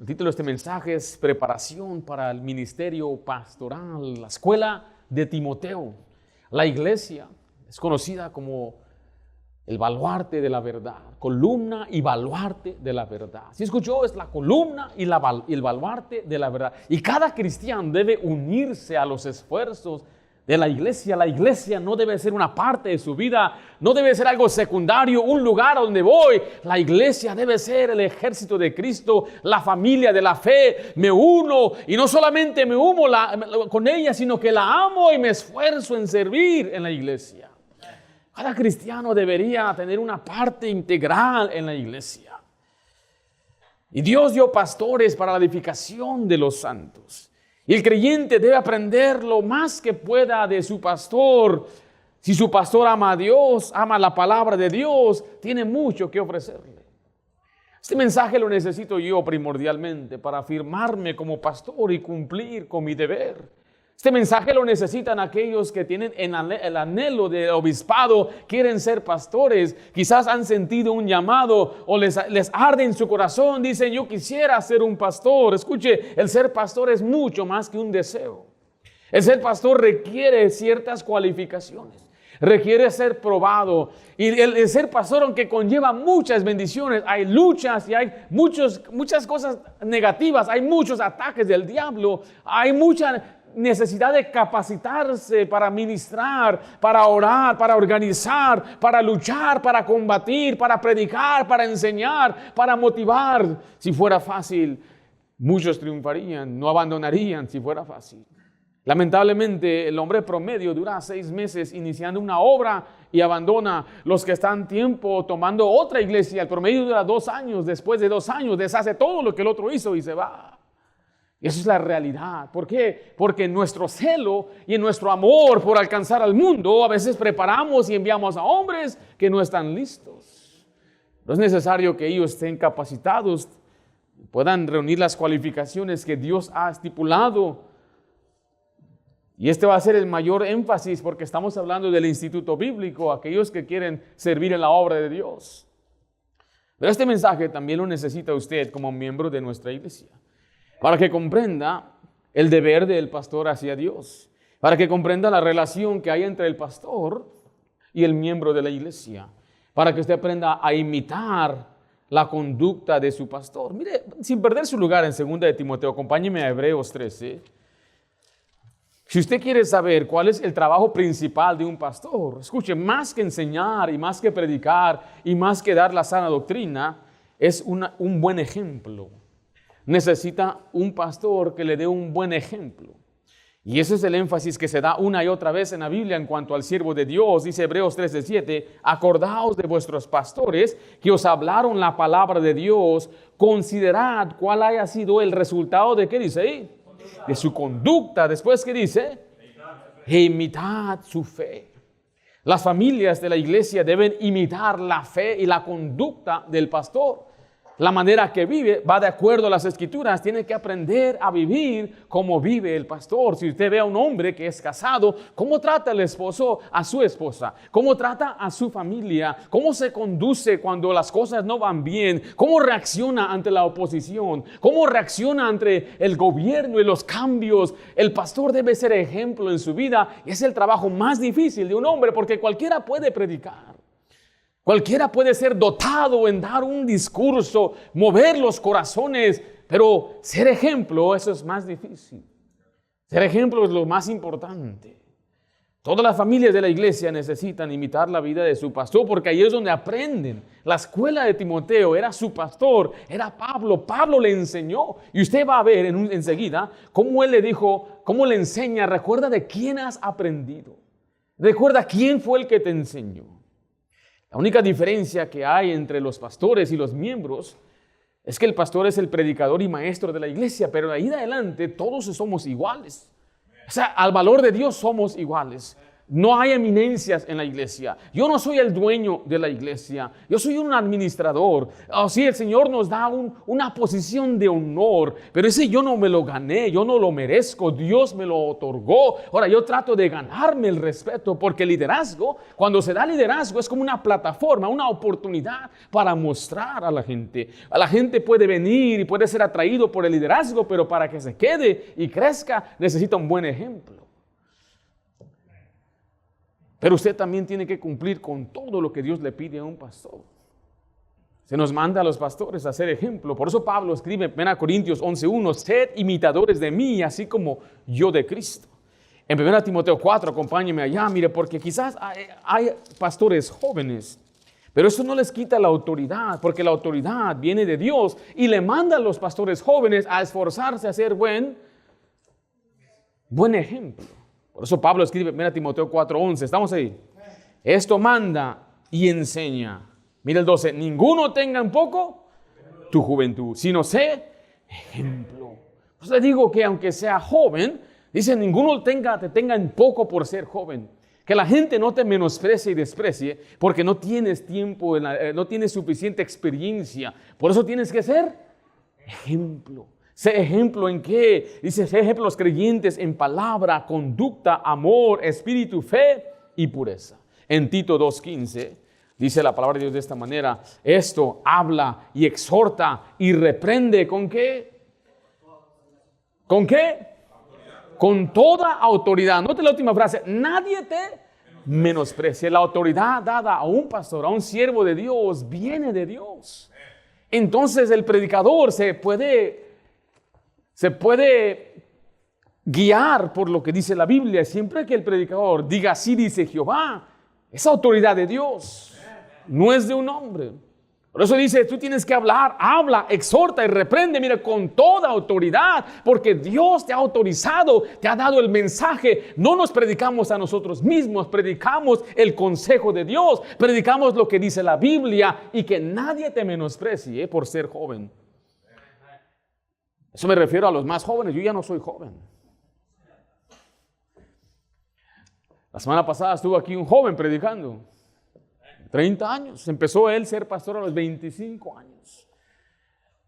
El título de este mensaje es Preparación para el Ministerio Pastoral, la escuela de Timoteo. La iglesia es conocida como el baluarte de la verdad, columna y baluarte de la verdad. ¿Sí escuchó? Es la columna y el baluarte de la verdad. Y cada cristiano debe unirse a los esfuerzos de la iglesia. La iglesia no debe ser una parte de su vida, no debe ser algo secundario, un lugar a donde voy. La iglesia debe ser el ejército de Cristo, la familia de la fe. Me uno y no solamente me uno con ella, sino que la amo y me esfuerzo en servir en la iglesia. Cada cristiano debería tener una parte integral en la iglesia. Y Dios dio pastores para la edificación de los santos. Y el creyente debe aprender lo más que pueda de su pastor. Si su pastor ama a Dios, ama la palabra de Dios, tiene mucho que ofrecerle. Este mensaje lo necesito yo primordialmente para afirmarme como pastor y cumplir con mi deber. Este mensaje lo necesitan aquellos que tienen el anhelo de obispado, quieren ser pastores, quizás han sentido un llamado o les arde en su corazón, dicen yo quisiera ser un pastor. Escuche, el ser pastor es mucho más que un deseo. El ser pastor requiere ciertas cualificaciones, requiere ser probado. Y el ser pastor, aunque conlleva muchas bendiciones, hay luchas y hay muchas cosas negativas, hay muchos ataques del diablo, hay mucha necesidad de capacitarse para ministrar, para orar, para organizar, para luchar, para combatir, para predicar, para enseñar, para motivar. Si fuera fácil, muchos triunfarían, no abandonarían si fuera fácil. Lamentablemente, el hombre promedio dura 6 meses iniciando una obra y abandona. Los que están tiempo tomando otra iglesia, el promedio dura 2 años. Después de 2 años deshace todo lo que el otro hizo y se va. Y eso es la realidad. ¿Por qué? Porque en nuestro celo y en nuestro amor por alcanzar al mundo, a veces preparamos y enviamos a hombres que no están listos. No es necesario que ellos estén capacitados, puedan reunir las cualificaciones que Dios ha estipulado. Y este va a ser el mayor énfasis porque estamos hablando del instituto bíblico, aquellos que quieren servir en la obra de Dios. Pero este mensaje también lo necesita usted como miembro de nuestra iglesia, para que comprenda el deber del pastor hacia Dios, para que comprenda la relación que hay entre el pastor y el miembro de la iglesia, para que usted aprenda a imitar la conducta de su pastor. Mire, sin perder su lugar en 2 de Timoteo, acompáñeme a Hebreos 13. Si usted quiere saber cuál es el trabajo principal de un pastor, escuche, más que enseñar y más que predicar y más que dar la sana doctrina, es un buen ejemplo. Necesita un pastor que le dé un buen ejemplo. Y ese es el énfasis que se da una y otra vez en la Biblia en cuanto al siervo de Dios. Dice Hebreos 13:7, acordaos de vuestros pastores que os hablaron la palabra de Dios, considerad cuál haya sido el resultado de, ¿qué dice ahí? De su conducta. Después, ¿qué dice? Imitad su fe. Las familias de la iglesia deben imitar la fe y la conducta del pastor. La manera que vive va de acuerdo a las escrituras. Tiene que aprender a vivir como vive el pastor. Si usted ve a un hombre que es casado, ¿cómo trata el esposo a su esposa? ¿Cómo trata a su familia? ¿Cómo se conduce cuando las cosas no van bien? ¿Cómo reacciona ante la oposición? ¿Cómo reacciona ante el gobierno y los cambios? El pastor debe ser ejemplo en su vida y es el trabajo más difícil de un hombre porque cualquiera puede predicar. Cualquiera puede ser dotado en dar un discurso, mover los corazones, pero ser ejemplo, eso es más difícil. Ser ejemplo es lo más importante. Todas las familias de la iglesia necesitan imitar la vida de su pastor, porque ahí es donde aprenden. La escuela de Timoteo era su pastor, era Pablo. Pablo le enseñó, y usted va a ver enseguida cómo él le dijo, cómo le enseña. Recuerda de quién has aprendido. Recuerda quién fue el que te enseñó. La única diferencia que hay entre los pastores y los miembros es que el pastor es el predicador y maestro de la iglesia, pero de ahí en adelante todos somos iguales. O sea, al valor de Dios somos iguales. No hay eminencias en la iglesia. Yo no soy el dueño de la iglesia. Yo soy un administrador. Sí, el Señor nos da una posición de honor, pero ese yo no me lo gané, yo no lo merezco. Dios me lo otorgó. Ahora yo trato de ganarme el respeto, porque el liderazgo, cuando se da liderazgo, es como una plataforma, una oportunidad para mostrar a la gente. A la gente puede venir y puede ser atraído por el liderazgo, pero para que se quede y crezca necesita un buen ejemplo. Pero usted también tiene que cumplir con todo lo que Dios le pide a un pastor. Se nos manda a los pastores a ser ejemplo. Por eso Pablo escribe en 1 Corintios 11:1, sed imitadores de mí, así como yo de Cristo. En 1 Timoteo 4, acompáñeme allá, mire, porque quizás hay pastores jóvenes, pero eso no les quita la autoridad, porque la autoridad viene de Dios y le manda a los pastores jóvenes a esforzarse a ser buen ejemplo. Por eso Pablo escribe en 1 Timoteo 4:11. ¿Estamos ahí? Esto manda y enseña. Mira el 12. Ninguno tenga en poco tu juventud, sino sé ejemplo. Pues le digo que aunque sea joven, dice, ninguno te tenga en poco por ser joven. Que la gente no te menosprecie y desprecie porque no tienes tiempo, no tienes suficiente experiencia. Por eso tienes que ser ejemplo. Sé ejemplo en qué. Dice, sé ejemplo los creyentes en palabra, conducta, amor, espíritu, fe y pureza. En Tito 2:15 dice la palabra de Dios de esta manera. Esto habla y exhorta y reprende. ¿Con qué? ¿Con qué? Con toda autoridad. Note la última frase. Nadie te menosprecie. La autoridad dada a un pastor, a un siervo de Dios, viene de Dios. Entonces el predicador se puede guiar por lo que dice la Biblia. Siempre que el predicador diga así dice Jehová, es autoridad de Dios, no es de un hombre. Por eso dice, tú tienes que hablar, habla, exhorta y reprende, mira, con toda autoridad, porque Dios te ha autorizado, te ha dado el mensaje. No nos predicamos a nosotros mismos, predicamos el consejo de Dios, predicamos lo que dice la Biblia, y que nadie te menosprecie por ser joven. Eso me refiero a los más jóvenes. Yo ya no soy joven. La semana pasada estuvo aquí un joven predicando. 30 años. Empezó él a ser pastor a los 25 años.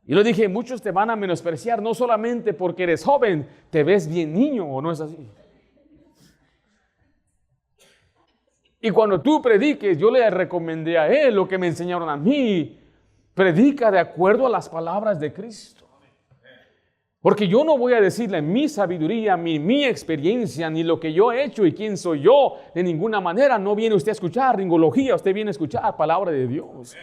Y le dije, muchos te van a menospreciar no solamente porque eres joven, te ves bien niño, ¿o no es así? Y cuando tú prediques, yo le recomendé a él lo que me enseñaron a mí. Predica de acuerdo a las palabras de Cristo. Porque yo no voy a decirle mi sabiduría, mi experiencia, ni lo que yo he hecho y quién soy yo. De ninguna manera. No viene usted a escuchar ringología, usted viene a escuchar palabra de Dios.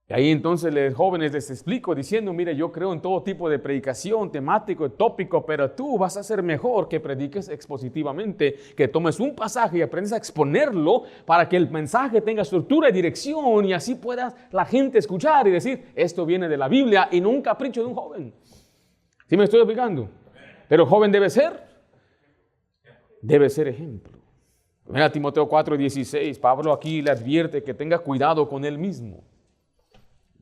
Y ahí entonces los jóvenes les explico diciendo, mire, yo creo en todo tipo de predicación, temático, tópico, pero tú vas a ser mejor que prediques expositivamente, que tomes un pasaje y aprendas a exponerlo para que el mensaje tenga estructura y dirección y así pueda la gente escuchar y decir, esto viene de la Biblia y no un capricho de un joven. ¿Sí me estoy explicando? Pero el joven debe ser ejemplo. Mira Timoteo 4:16, Pablo aquí le advierte que tenga cuidado con él mismo.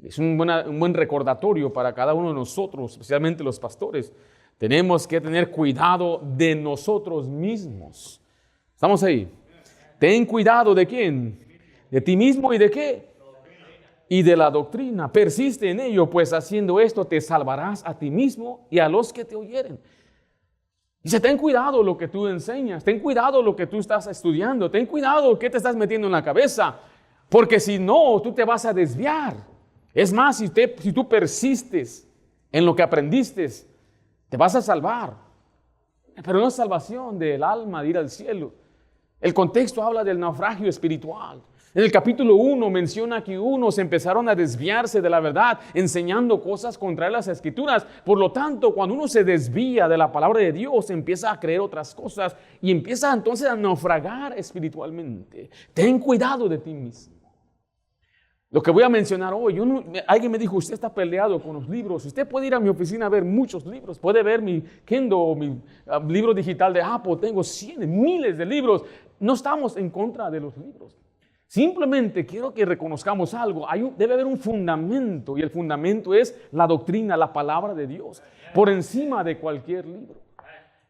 Es un buen recordatorio para cada uno de nosotros, especialmente los pastores. Tenemos que tener cuidado de nosotros mismos. ¿Estamos ahí? Ten cuidado ¿de quién? De ti mismo y ¿de qué? Y de la doctrina. Persiste en ello, pues haciendo esto te salvarás a ti mismo y a los que te oyeren. Dice, ten cuidado lo que tú enseñas, ten cuidado lo que tú estás estudiando, ten cuidado qué te estás metiendo en la cabeza, porque si no, tú te vas a desviar. Es más, si tú persistes en lo que aprendiste, te vas a salvar. Pero no es salvación del alma de ir al cielo. El contexto habla del naufragio espiritual. En el capítulo 1 menciona que unos empezaron a desviarse de la verdad, enseñando cosas contra las Escrituras. Por lo tanto, cuando uno se desvía de la palabra de Dios, empieza a creer otras cosas y empieza entonces a naufragar espiritualmente. Ten cuidado de ti mismo. Lo que voy a mencionar hoy, alguien me dijo, usted está peleado con los libros. Usted puede ir a mi oficina a ver muchos libros. Puede ver mi Kindle, mi libro digital de Apple. Tengo miles de libros. No estamos en contra de los libros. Simplemente quiero que reconozcamos algo. Debe haber un fundamento, y el fundamento es la doctrina, la palabra de Dios, por encima de cualquier libro.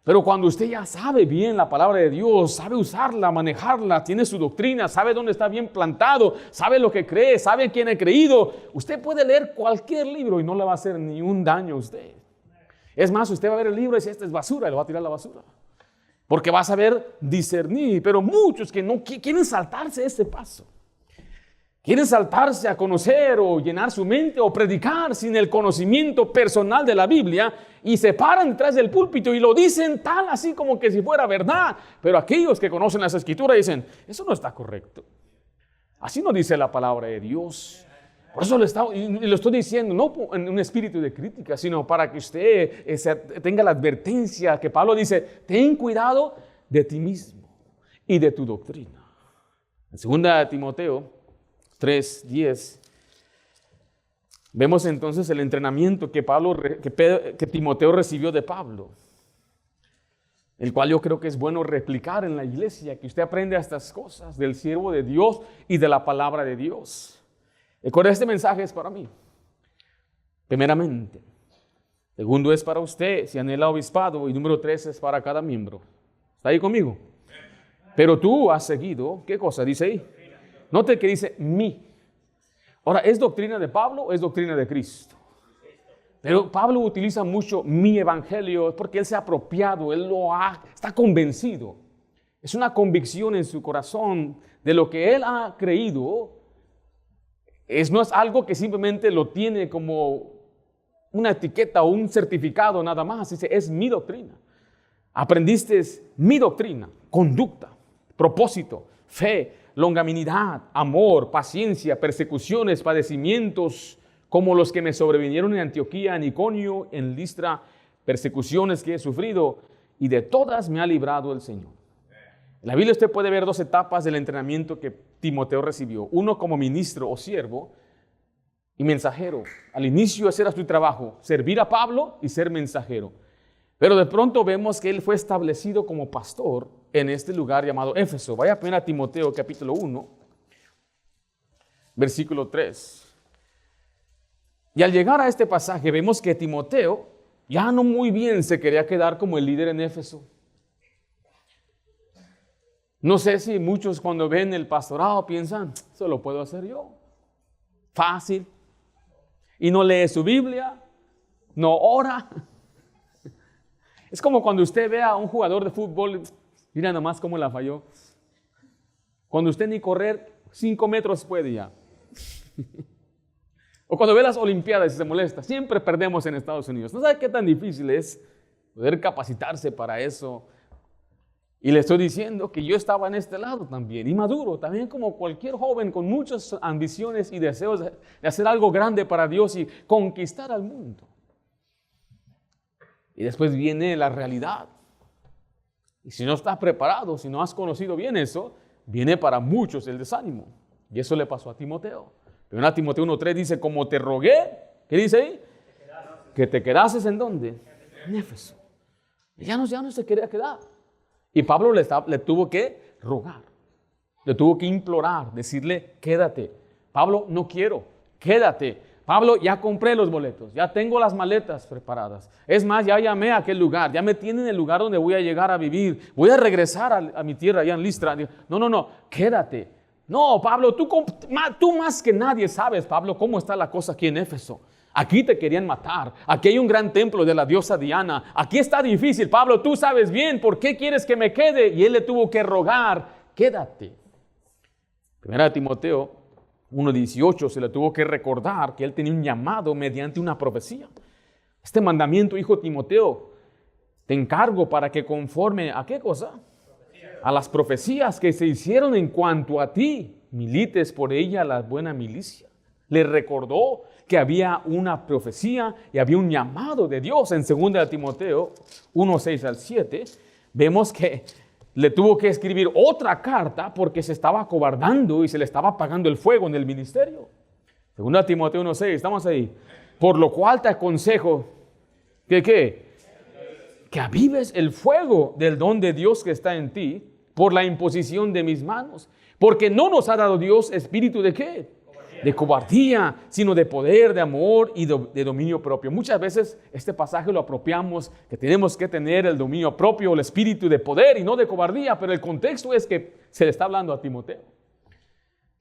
Pero cuando usted ya sabe bien la palabra de Dios, sabe usarla, manejarla, tiene su doctrina, sabe dónde está bien plantado, sabe lo que cree, sabe en quién ha creído, usted puede leer cualquier libro y no le va a hacer ni un daño a usted. Es más, usted va a ver el libro y dice, esta es basura, y lo va a tirar a la basura. Porque va a saber discernir, pero muchos que no quieren saltarse ese paso. Quieren saltarse a conocer o llenar su mente o predicar sin el conocimiento personal de la Biblia y se paran detrás del púlpito y lo dicen tal así como que si fuera verdad. Pero aquellos que conocen las Escrituras dicen, eso no está correcto. Así no dice la palabra de Dios. Por eso lo estoy diciendo, no en un espíritu de crítica, sino para que usted tenga la advertencia que Pablo dice, ten cuidado de ti mismo y de tu doctrina. En 2 Timoteo 3:10, vemos entonces el entrenamiento que Timoteo recibió de Pablo, el cual yo creo que es bueno replicar en la iglesia, que usted aprende estas cosas del siervo de Dios y de la palabra de Dios. Recuerda, este mensaje es para mí, primeramente. Segundo, es para usted, si anhela obispado. Y número 3 es para cada miembro. ¿Está ahí conmigo? Pero tú has seguido, ¿qué cosa dice ahí? Note que dice mi. Ahora, ¿es doctrina de Pablo o es doctrina de Cristo? Pero Pablo utiliza mucho mi evangelio porque él se ha apropiado, está convencido. Es una convicción en su corazón de lo que él ha creído. No es algo que simplemente lo tiene como una etiqueta o un certificado nada más. Dice, es mi doctrina. Aprendiste mi doctrina, conducta, propósito, fe, longanimidad, amor, paciencia, persecuciones, padecimientos, como los que me sobrevinieron en Antioquía, en Iconio, en Listra, persecuciones que he sufrido, y de todas me ha librado el Señor. En la Biblia usted puede ver 2 etapas del entrenamiento que Timoteo recibió. Uno como ministro o siervo y mensajero. Al inicio ese era su trabajo, servir a Pablo y ser mensajero. Pero de pronto vemos que él fue establecido como pastor en este lugar llamado Éfeso. Vaya a poner a Timoteo capítulo 1, versículo 3. Y al llegar a este pasaje vemos que Timoteo ya no muy bien se quería quedar como el líder en Éfeso. No sé si muchos cuando ven el pastorado piensan, eso lo puedo hacer yo. Fácil. Y no lee su Biblia, no ora. Es como cuando usted ve a un jugador de fútbol, mira nomás cómo la falló. Cuando usted ni correr 5 metros puede ya. O cuando ve las Olimpiadas y se molesta. Siempre perdemos en Estados Unidos. ¿No sabe qué tan difícil es poder capacitarse para eso? Y le estoy diciendo que yo estaba en este lado también, inmaduro, también como cualquier joven con muchas ambiciones y deseos de hacer algo grande para Dios y conquistar al mundo. Y después viene la realidad. Y si no estás preparado, si no has conocido bien eso, viene para muchos el desánimo. Y eso le pasó a Timoteo. Pero en Timoteo 1:3 dice, como te rogué, ¿qué dice ahí? Que te quedases ¿en dónde? En Éfeso. Y ya no se quería quedar. Y Pablo le tuvo que rogar, le tuvo que implorar, decirle, quédate. Pablo, no quiero, quédate. Pablo, ya compré los boletos, ya tengo las maletas preparadas. Es más, ya llamé a aquel lugar, ya me tienen en el lugar donde voy a llegar a vivir. Voy a regresar a mi tierra allá en Listra. No, quédate. No, Pablo, tú más que nadie sabes, Pablo, cómo está la cosa aquí en Éfeso. Aquí te querían matar, aquí hay un gran templo de la diosa Diana, aquí está difícil, Pablo, tú sabes bien, ¿por qué quieres que me quede? Y él le tuvo que rogar, quédate. Primera Timoteo 1:18 se le tuvo que recordar que él tenía un llamado mediante una profecía. Este mandamiento, hijo Timoteo, te encargo para que conforme a ¿qué cosa? A las profecías que se hicieron en cuanto a ti, milites por ella la buena milicia. Le recordó que había una profecía y había un llamado de Dios. En 2 Timoteo 1:6-7, vemos que le tuvo que escribir otra carta porque se estaba acobardando y se le estaba apagando el fuego en el ministerio. 2 Timoteo 1:6, estamos ahí. Por lo cual te aconsejo que avives el fuego del don de Dios que está en ti por la imposición de mis manos. Porque no nos ha dado Dios espíritu de ¿qué? de cobardía, sino de poder, de amor y de dominio propio. Muchas veces este pasaje lo apropiamos, que tenemos que tener el dominio propio, el espíritu de poder y no de cobardía, pero el contexto es que se le está hablando a Timoteo.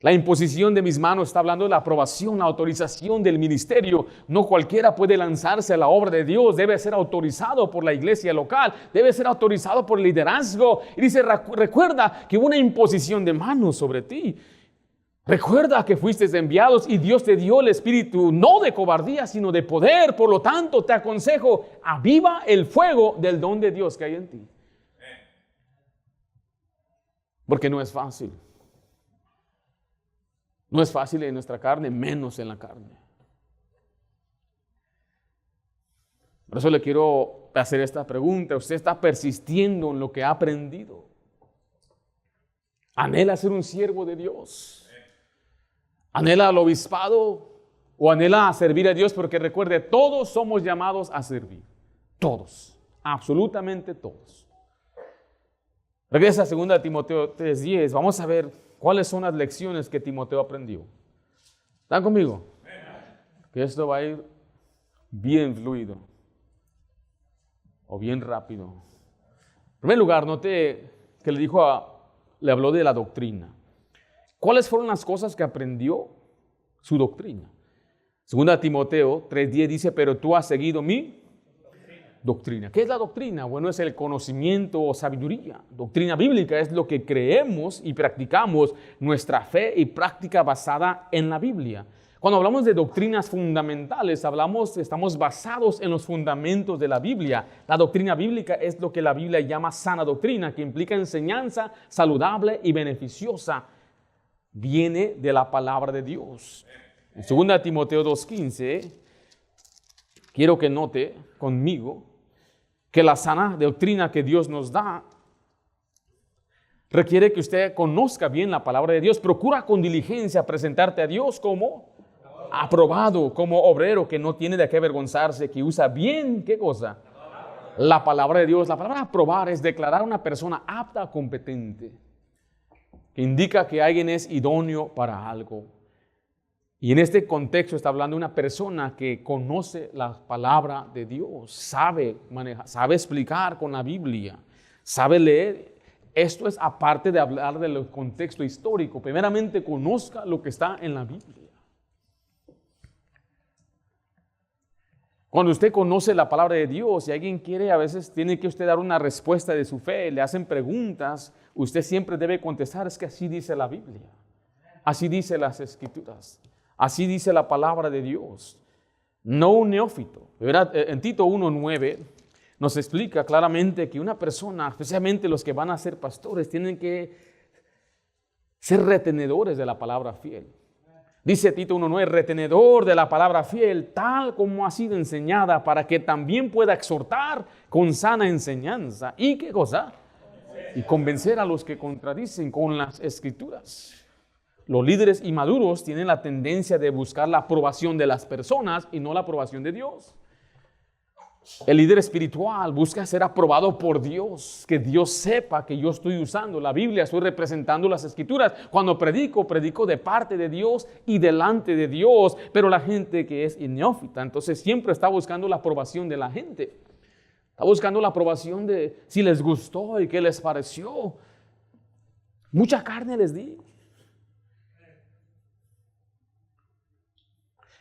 La imposición de mis manos está hablando de la aprobación, la autorización del ministerio. No cualquiera puede lanzarse a la obra de Dios. Debe ser autorizado por la iglesia local. Debe ser autorizado por el liderazgo. Y dice, recuerda que hubo una imposición de manos sobre ti. Recuerda que fuiste enviados y Dios te dio el espíritu no de cobardía, sino de poder. Por lo tanto, te aconsejo, aviva el fuego del don de Dios que hay en ti. Porque no es fácil. No es fácil en nuestra carne, menos en la carne. Por eso le quiero hacer esta pregunta. ¿Usted está persistiendo en lo que ha aprendido? ¿Anhela ser un siervo de Dios? ¿Anhela al obispado o anhela servir a Dios? Porque recuerde, todos somos llamados a servir. Todos, absolutamente todos. Regresa a 2 Timoteo 3:10. Vamos a ver cuáles son las lecciones que Timoteo aprendió. ¿Están conmigo? Que esto va a ir bien fluido o bien rápido. En primer lugar, note que le habló de la doctrina. ¿Cuáles fueron las cosas que aprendió? Su doctrina. 2 Timoteo 3:10 dice, pero tú has seguido mi doctrina. ¿Qué es la doctrina? Bueno, es el conocimiento o sabiduría. Doctrina bíblica es lo que creemos y practicamos, nuestra fe y práctica basada en la Biblia. Cuando hablamos de doctrinas fundamentales, estamos basados en los fundamentos de la Biblia. La doctrina bíblica es lo que la Biblia llama sana doctrina, que implica enseñanza saludable y beneficiosa. Viene de la palabra de Dios. En 2 Timoteo 2:15, quiero que note conmigo que la sana doctrina que Dios nos da requiere que usted conozca bien la palabra de Dios. Procura con diligencia presentarte a Dios como aprobado, como obrero que no tiene de qué avergonzarse, que usa bien, ¿qué cosa? La palabra de Dios. La palabra aprobar es declarar a una persona apta, competente, que indica que alguien es idóneo para algo. Y en este contexto está hablando de una persona que conoce la palabra de Dios, sabe manejar, sabe explicar con la Biblia, sabe leer. Esto es aparte de hablar del contexto histórico. Primeramente, conozca lo que está en la Biblia. Cuando usted conoce la palabra de Dios y alguien quiere, a veces tiene que usted dar una respuesta de su fe, le hacen preguntas, usted siempre debe contestar, es que así dice la Biblia, así dice las Escrituras. Así dice la palabra de Dios. No un neófito. En Tito 1:9 nos explica claramente que una persona, especialmente los que van a ser pastores, tienen que ser retenedores de la palabra fiel. Dice Tito 1:9, retenedor de la palabra fiel, tal como ha sido enseñada, para que también pueda exhortar con sana enseñanza. ¿Y qué cosa? Y convencer a los que contradicen con las Escrituras. Los líderes inmaduros tienen la tendencia de buscar la aprobación de las personas y no la aprobación de Dios. El líder espiritual busca ser aprobado por Dios, que Dios sepa que yo estoy usando la Biblia, estoy representando las Escrituras. Cuando predico de parte de Dios y delante de Dios, pero la gente que es neófita, entonces siempre está buscando la aprobación de la gente. Está buscando la aprobación de si les gustó y qué les pareció. Mucha carne les di.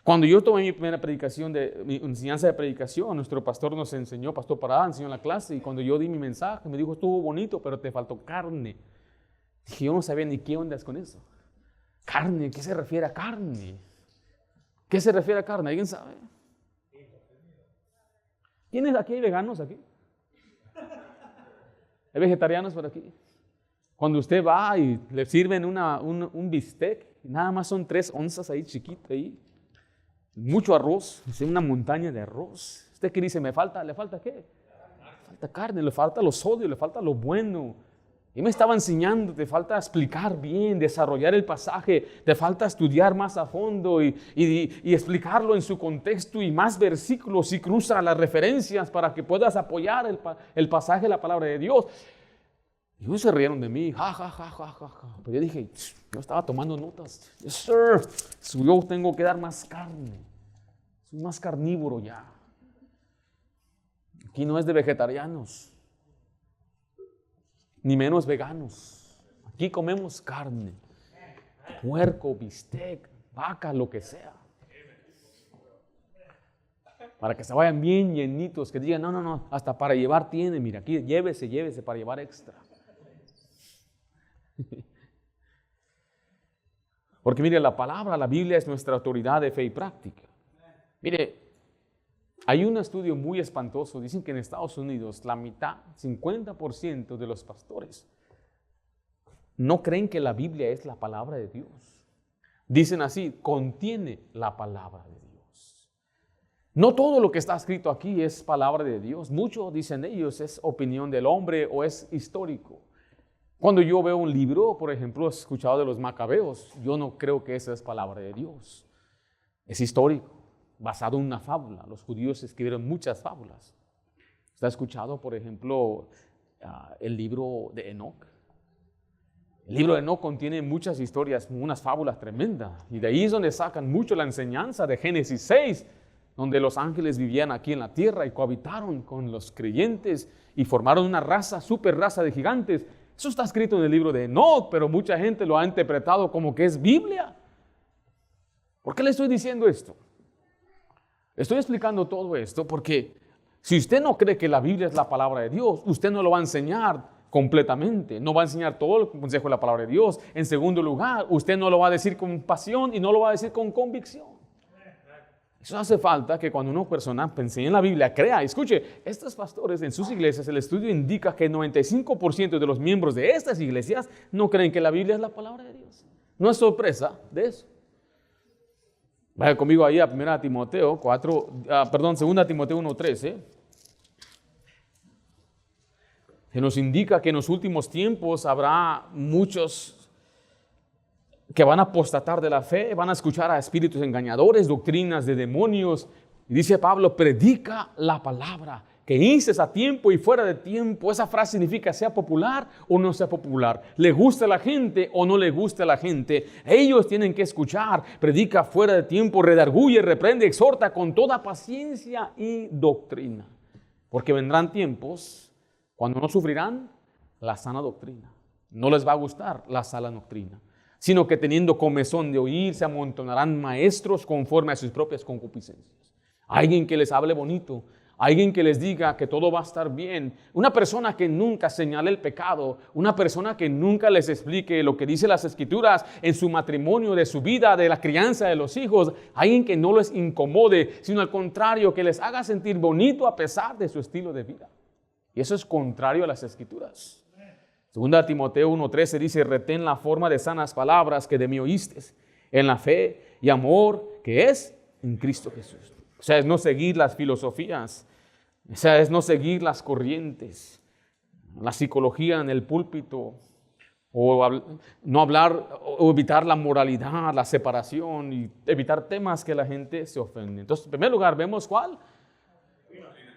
Cuando yo tomé mi primera predicación, mi enseñanza de predicación, nuestro pastor nos enseñó, Pastor Parada enseñó en la clase, y cuando yo di mi mensaje, me dijo, estuvo bonito, pero te faltó carne. Dije, yo no sabía ni qué ondas con eso. Carne, ¿qué se refiere a carne? ¿Qué se refiere a carne? ¿Alguien sabe? ¿Quiénes aquí hay veganos aquí? ¿Hay vegetarianos por aquí? Cuando usted va y le sirven un bistec, nada más son 3 onzas ahí chiquito ahí. Mucho arroz, es una montaña de arroz. ¿Usted qué dice? ¿Le falta qué? Le falta carne, le falta lo sodio, le falta lo bueno. Y me estaba enseñando, te falta explicar bien, desarrollar el pasaje, te falta estudiar más a fondo y explicarlo en su contexto y más versículos y cruza las referencias para que puedas apoyar el pasaje de la palabra de Dios. Y ellos se rieron de mí, ja, ja, ja, ja, ja, ja. Pero yo dije, yo estaba tomando notas. Yes, sir. Yo tengo que dar más carne. Soy más carnívoro ya. Aquí no es de vegetarianos, ni menos veganos. Aquí comemos carne, puerco, bistec, vaca, lo que sea. Para que se vayan bien llenitos, que digan, no, hasta para llevar tiene, mira, aquí llévese para llevar extra. Porque mire, la Biblia es nuestra autoridad de fe y práctica. Mire, hay un estudio muy espantoso, dicen que en Estados Unidos la mitad, 50% de los pastores no creen que la Biblia es la palabra de Dios. Dicen así, contiene la palabra de Dios. No todo lo que está escrito aquí es palabra de Dios. Mucho, dicen ellos, es opinión del hombre o es histórico. Cuando yo veo un libro, por ejemplo, he escuchado de los Macabeos, yo no creo que esa es palabra de Dios. Es histórico, basado en una fábula. Los judíos escribieron muchas fábulas. ¿Usted ha escuchado, por ejemplo, el libro de Enoc? El libro de Enoc contiene muchas historias, unas fábulas tremendas. Y de ahí es donde sacan mucho la enseñanza de Génesis 6, donde los ángeles vivían aquí en la tierra y cohabitaron con los creyentes y formaron una raza, super raza de gigantes. Eso está escrito en el libro de Enoc, pero mucha gente lo ha interpretado como que es Biblia. ¿Por qué le estoy diciendo esto? Estoy explicando todo esto porque si usted no cree que la Biblia es la palabra de Dios, usted no lo va a enseñar completamente, no va a enseñar todo el consejo de la palabra de Dios. En segundo lugar, usted no lo va a decir con pasión y no lo va a decir con convicción. Eso hace falta que cuando una persona enseñe en la Biblia, crea. Escuche, estos pastores en sus iglesias, el estudio indica que el 95% de los miembros de estas iglesias no creen que la Biblia es la palabra de Dios. No es sorpresa de eso. Vaya conmigo ahí a 2 Timoteo 1:13. Que nos indica que en los últimos tiempos habrá muchos que van a apostatar de la fe, van a escuchar a espíritus engañadores, doctrinas de demonios. Y dice Pablo, predica la palabra, que instes a tiempo y fuera de tiempo. Esa frase significa sea popular o no sea popular, le gusta a la gente o no le gusta a la gente. Ellos tienen que escuchar, predica fuera de tiempo, redarguye, reprende, exhorta con toda paciencia y doctrina. Porque vendrán tiempos cuando no sufrirán la sana doctrina. No les va a gustar la sana doctrina, sino que teniendo comezón de oír, se amontonarán maestros conforme a sus propias concupiscencias. Alguien que les hable bonito, alguien que les diga que todo va a estar bien, una persona que nunca señale el pecado, una persona que nunca les explique lo que dice las Escrituras en su matrimonio, de su vida, de la crianza de los hijos, alguien que no les incomode, sino al contrario, que les haga sentir bonito a pesar de su estilo de vida. Y eso es contrario a las Escrituras. 2 Timoteo 1:13 dice, retén la forma de sanas palabras que de mí oíste, en la fe y amor que es en Cristo Jesús. O sea, es no seguir las filosofías, o sea, es no seguir las corrientes, la psicología en el púlpito, o no hablar o evitar la moralidad, la separación y evitar temas que la gente se ofende. Entonces, en primer lugar, vemos ¿cuál?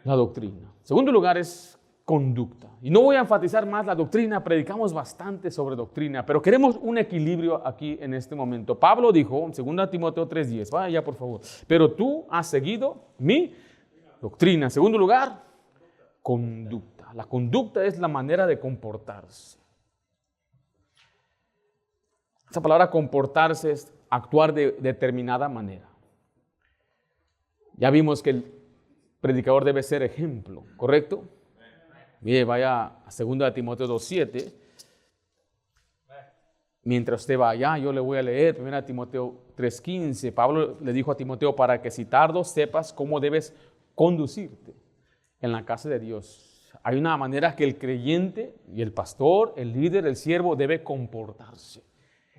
La doctrina. En segundo lugar es conducta. Y no voy a enfatizar más la doctrina, predicamos bastante sobre doctrina, pero queremos un equilibrio aquí en este momento. Pablo dijo en 2 Timoteo 3:10, vaya ya por favor, pero tú has seguido mi doctrina. En segundo lugar, conducta. La conducta es la manera de comportarse. Esa palabra comportarse es actuar de determinada manera. Ya vimos que el predicador debe ser ejemplo, ¿correcto? Mire, vaya a 2 Timoteo 2:7. Mientras usted va allá, yo le voy a leer 1 Timoteo 3:15. Pablo le dijo a Timoteo, para que si tardo sepas cómo debes conducirte en la casa de Dios. Hay una manera que el creyente y el pastor, el líder, el siervo debe comportarse.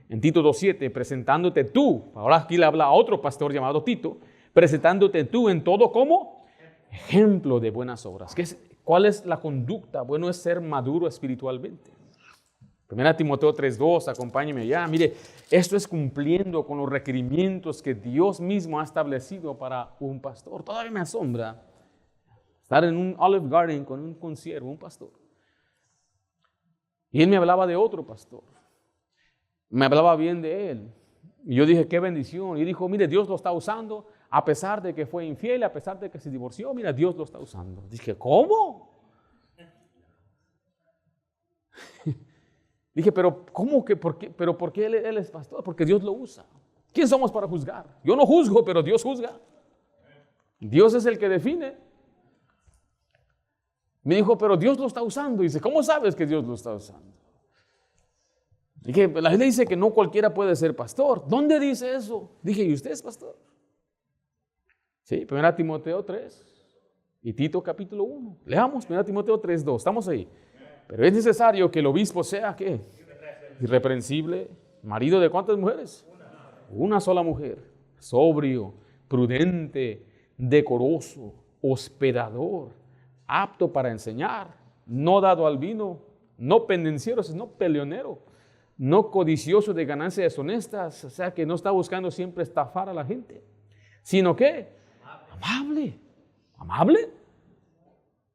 En Tito 2:7, presentándote tú, ahora aquí le habla a otro pastor llamado Tito, presentándote tú en todo como ejemplo de buenas obras. ¿Cuál es la conducta? Bueno, es ser maduro espiritualmente. 1 Timoteo 3:2, acompáñeme allá. Mire, esto es cumpliendo con los requerimientos que Dios mismo ha establecido para un pastor. Todavía me asombra estar en un Olive Garden con un consiervo, un pastor. Y él me hablaba de otro pastor. Me hablaba bien de él. Y yo dije, qué bendición. Y dijo, mire, Dios lo está usando a pesar de que fue infiel, a pesar de que se divorció. Mira, Dios lo está usando. Dije, ¿cómo? Dije, pero ¿cómo que? ¿Por qué? ¿Pero por qué él es pastor? Porque Dios lo usa. ¿Quién somos para juzgar? Yo no juzgo, pero Dios juzga. Dios es el que define. Me dijo, pero Dios lo está usando. Dice, ¿cómo sabes que Dios lo está usando? Dije, la Biblia dice que no cualquiera puede ser pastor. ¿Dónde dice eso? Dije, ¿y usted es pastor? Sí, 1 Timoteo 3 y Tito capítulo 1. Leamos 1 Timoteo 3:2. Estamos ahí. Pero es necesario que el obispo sea, ¿qué? Irreprensible. ¿Marido de cuántas mujeres? Una sola mujer. Sobrio, prudente, decoroso, hospedador, apto para enseñar, no dado al vino, no pendenciero, sino peleonero, no codicioso de ganancias deshonestas, o sea que no está buscando siempre estafar a la gente, sino que amable,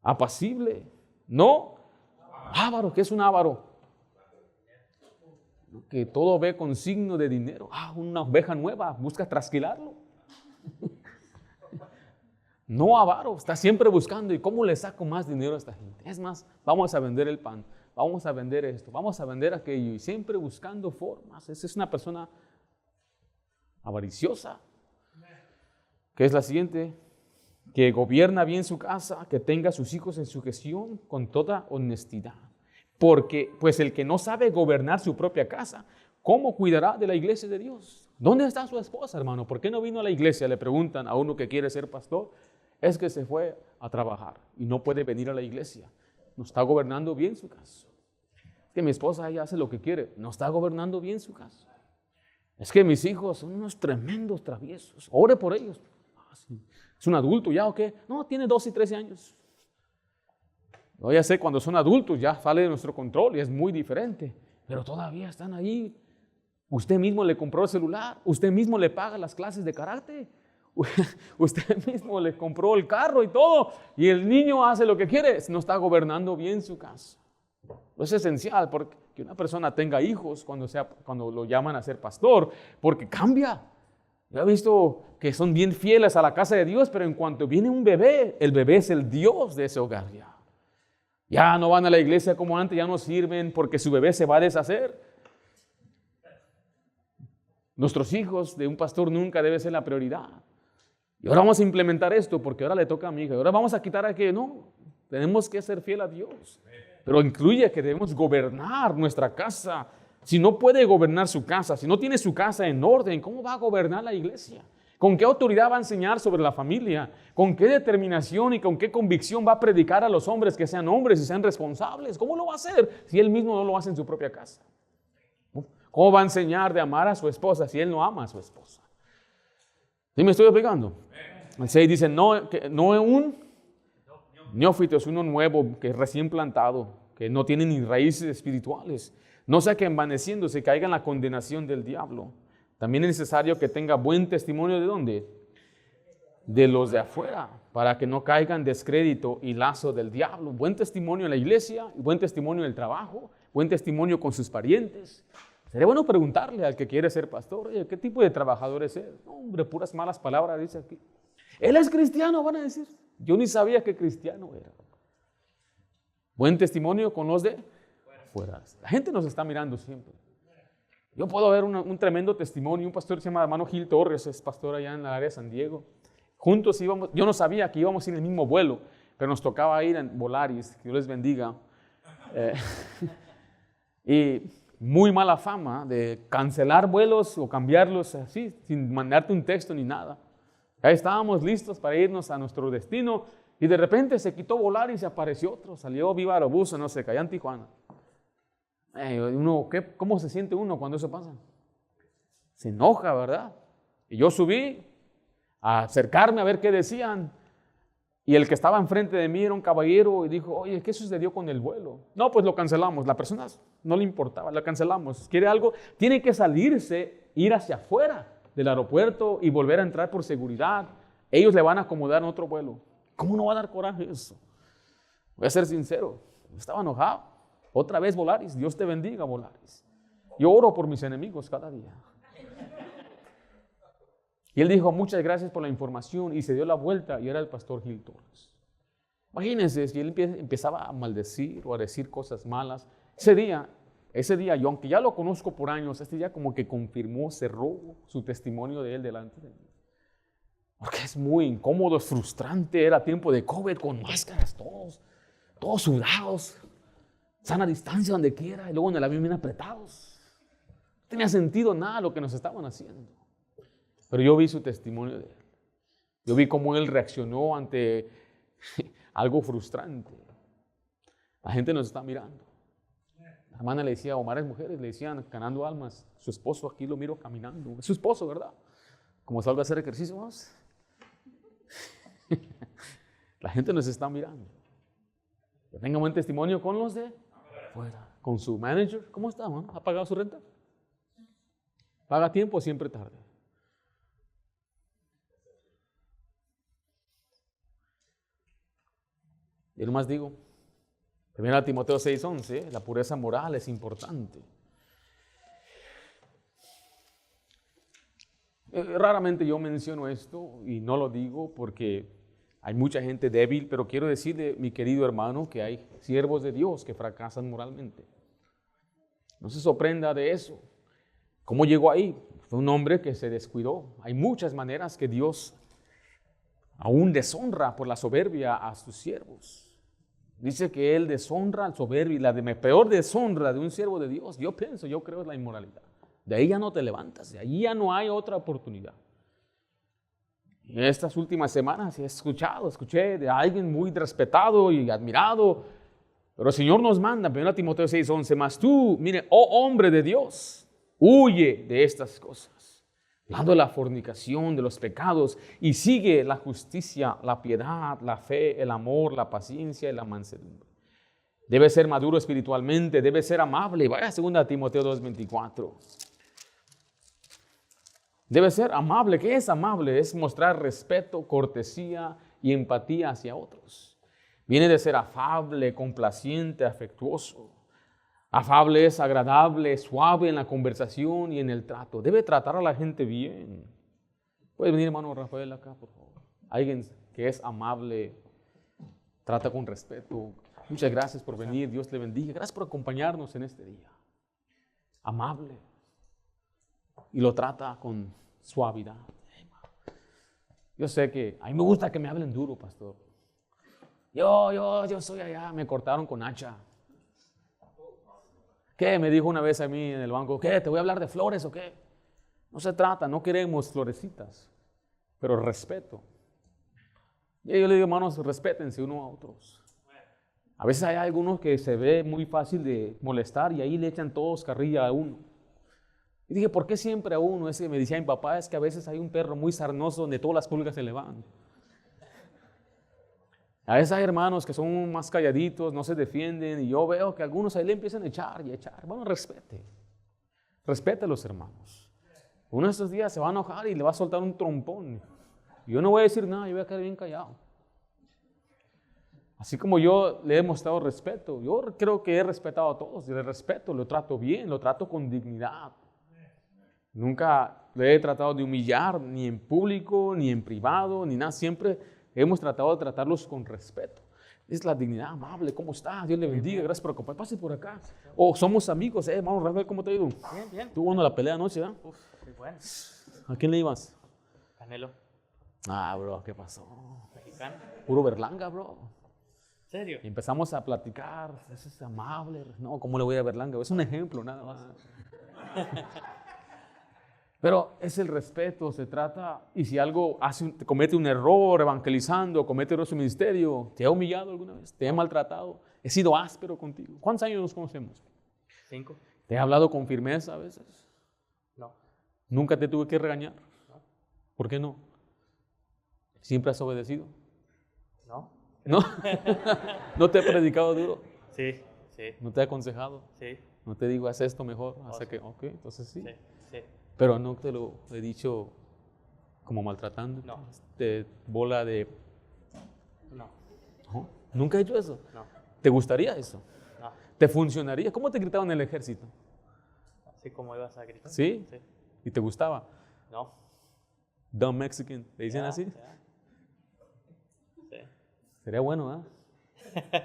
apacible, no avaro. ¿Qué es un avaro? Que todo ve con signo de dinero. Una oveja nueva, busca trasquilarlo. No avaro, está siempre buscando. ¿Y cómo le saco más dinero a esta gente? Es más, vamos a vender el pan, vamos a vender esto, vamos a vender aquello. Y siempre buscando formas. Esa es una persona avariciosa. ¿Qué es la siguiente? Que gobierna bien su casa, que tenga a sus hijos en sujeción con toda honestidad. Porque, pues, el que no sabe gobernar su propia casa, ¿cómo cuidará de la iglesia de Dios? ¿Dónde está su esposa, hermano? ¿Por qué no vino a la iglesia? Le preguntan a uno que quiere ser pastor. Es que se fue a trabajar y no puede venir a la iglesia. No está gobernando bien su casa. Es que mi esposa ella hace lo que quiere. No está gobernando bien su casa. Es que mis hijos son unos tremendos traviesos. Ore por ellos. Sí. ¿Es un adulto ya o qué? No, tiene 12 y 13 años. No, ya sé, cuando son adultos ya sale de nuestro control y es muy diferente. Pero todavía están ahí. Usted mismo le compró el celular. Usted mismo le paga las clases de karate. Usted mismo le compró el carro y todo. Y el niño hace lo que quiere. No está gobernando bien su casa. Es esencial porque que una persona tenga hijos cuando lo llaman a ser pastor. Porque cambia. Yo he visto que son bien fieles a la casa de Dios, pero en cuanto viene un bebé, el bebé es el Dios de ese hogar ya. Ya no van a la iglesia como antes, ya no sirven porque su bebé se va a deshacer. Nuestros hijos de un pastor nunca debe ser la prioridad. Y ahora vamos a implementar esto porque ahora le toca a mi hija. Ahora vamos a quitar aquello. No, tenemos que ser fiel a Dios. Pero incluye que debemos gobernar nuestra casa. Si no puede gobernar su casa, si no tiene su casa en orden, ¿cómo va a gobernar la iglesia? ¿Con qué autoridad va a enseñar sobre la familia? ¿Con qué determinación y con qué convicción va a predicar a los hombres que sean hombres y sean responsables? ¿Cómo lo va a hacer si él mismo no lo hace en su propia casa? ¿Cómo va a enseñar de amar a su esposa si él no ama a su esposa? ¿Sí me estoy explicando? El 6 dice, no un neófito, es uno nuevo, que es recién plantado, que no tiene ni raíces espirituales. No sea que envaneciéndose caiga en la condenación del diablo. También es necesario que tenga buen testimonio ¿de dónde? De los de afuera, para que no caiga en descrédito y lazo del diablo. Buen testimonio en la iglesia, buen testimonio en el trabajo, buen testimonio con sus parientes. Sería bueno preguntarle al que quiere ser pastor, oye, ¿qué tipo de trabajador es él? No, hombre, puras malas palabras dice aquí. Él es cristiano, van a decir. Yo ni sabía que cristiano era. Buen testimonio con los de afuera. La gente nos está mirando siempre. Yo puedo ver un tremendo testimonio. Un pastor que se llama hermano Gil Torres, es pastor allá en el área de San Diego. Juntos íbamos, yo no sabía que íbamos a ir en el mismo vuelo, pero nos tocaba ir en Volaris, que Dios les bendiga. Y muy mala fama de cancelar vuelos o cambiarlos así, sin mandarte un texto ni nada. Ahí estábamos listos para irnos a nuestro destino y de repente se quitó Volaris y se apareció otro. Salió Viva Aerobús, no sé, allá en Tijuana. ¿Cómo se siente uno cuando eso pasa? Se enoja, ¿verdad? Y yo subí a acercarme a ver qué decían. Y el que estaba enfrente de mí era un caballero y dijo, oye, ¿qué sucedió con el vuelo? No, pues lo cancelamos. La persona no le importaba, la cancelamos. ¿Quiere algo? Tiene que salirse, ir hacia afuera del aeropuerto y volver a entrar por seguridad. Ellos le van a acomodar en otro vuelo. ¿Cómo no va a dar coraje eso? Voy a ser sincero, estaba enojado. Otra vez Volaris, Dios te bendiga Volaris. Yo oro por mis enemigos cada día. Y él dijo, muchas gracias por la información, y se dio la vuelta y era el pastor Gil Torres. Imagínense, si él empezaba a maldecir o a decir cosas malas, ese día, yo aunque ya lo conozco por años, este día como que confirmó, cerró su testimonio de él delante de mí. Porque es muy incómodo, es frustrante, era tiempo de COVID con máscaras, todos sudados, sana distancia donde quiera, y luego en el avión bien apretados. No tenía sentido nada lo que nos estaban haciendo. Pero yo vi su testimonio de él. Yo vi cómo él reaccionó ante algo frustrante. La gente nos está mirando. La hermana le decía, o varias mujeres le decían, ganando almas, su esposo aquí lo miro caminando. Es su esposo, ¿verdad? Como salga a hacer ejercicio, vamos. La gente nos está mirando. Que tenga buen testimonio con los de fuera. Con su manager, ¿cómo está, man? ¿Ha pagado su renta? ¿Paga a tiempo o siempre tarde? Yo nomás digo, 1 Timoteo 6:11, la pureza moral es importante. Raramente yo menciono esto y no lo digo porque hay mucha gente débil, pero quiero decirle, mi querido hermano, que hay siervos de Dios que fracasan moralmente. No se sorprenda de eso. ¿Cómo llegó ahí? Fue un hombre que se descuidó. Hay muchas maneras que Dios aún deshonra por la soberbia a sus siervos. Dice que Él deshonra al soberbio y la peor deshonra de un siervo de Dios, yo creo es la inmoralidad. De ahí ya no te levantas, de ahí ya no hay otra oportunidad. En estas últimas semanas escuché de alguien muy respetado y admirado, pero el Señor nos manda, 1 Timoteo 6:11, mas tú, mire, oh hombre de Dios, huye de estas cosas. Hablando de la fornicación, de los pecados, y sigue la justicia, la piedad, la fe, el amor, la paciencia y la mansedumbre. Debe ser maduro espiritualmente, debe ser amable. Vaya a 2 Timoteo 2:24. Debe ser amable. ¿Qué es amable? Es mostrar respeto, cortesía y empatía hacia otros. Viene de ser afable, complaciente, afectuoso. Afable es agradable, suave en la conversación y en el trato. Debe tratar a la gente bien. Puede venir, hermano Rafael, acá, por favor. Alguien que es amable, trata con respeto. Muchas gracias por venir, Dios le bendiga. Gracias por acompañarnos en este día. Amable. Y lo trata con suavidad. Yo sé que a mí me gusta que me hablen duro, pastor. Yo soy allá, me cortaron con hacha. ¿Qué? Me dijo una vez a mí en el banco, ¿qué? ¿Te voy a hablar de flores o qué? No se trata, no queremos florecitas, pero respeto. Y yo le digo, hermanos, respétense unos a otros. A veces hay algunos que se ve muy fácil de molestar y ahí le echan todos carrilla a uno. Y dije, ¿por qué siempre a uno? Ese me decía mi papá, es que a veces hay un perro muy sarnoso donde todas las pulgas se le van. A veces hay hermanos que son más calladitos, no se defienden, y yo veo que algunos ahí le empiezan a echar y a echar. Bueno, respete a los hermanos. Uno de estos días se va a enojar y le va a soltar un trompón. Yo no voy a decir nada, yo voy a quedar bien callado. Así como yo le he mostrado respeto, yo creo que he respetado a todos, y le respeto, lo trato bien, lo trato con dignidad. Nunca le he tratado de humillar, ni en público, ni en privado, ni nada, siempre hemos tratado de tratarlos con respeto. Es la dignidad amable. ¿Cómo está? Dios le bendiga. Gracias por acompañar. Pase por acá. O somos amigos. Hermano Rafael, ¿cómo te ha ido? Bien. Tuvo bueno la pelea anoche, ¿verdad? Muy bueno. ¿A quién le ibas? Canelo. Bro, ¿qué pasó? Mexicano. Puro Berlanga, bro. ¿En serio? Y empezamos a platicar. Eso es amable. No, ¿cómo le voy a Berlanga? Es un ejemplo, nada más. Pero es el respeto, se trata, y si algo comete un error evangelizando, comete error en su ministerio, ¿te ha humillado alguna vez? ¿Te ha maltratado? ¿He sido áspero contigo? ¿Cuántos años nos conocemos? 5. ¿Te he hablado con firmeza a veces? No. ¿Nunca te tuve que regañar? No. ¿Por qué no? ¿Siempre has obedecido? No. ¿No? ¿No te he predicado duro? Sí. ¿No te he aconsejado? Sí. ¿No te digo, haz esto mejor? Sí. Ok, entonces sí. Sí. Pero no te lo he dicho como maltratando. No. De bola de... No. ¿No? ¿Nunca he hecho eso? No. ¿Te gustaría eso? No. ¿Te funcionaría? ¿Cómo te gritaban en el ejército? Así como ibas a gritar. ¿Sí? Sí. ¿Y te gustaba? No. Dumb Mexican, ¿te dicen Ya, así? ya. Sí. Sería bueno,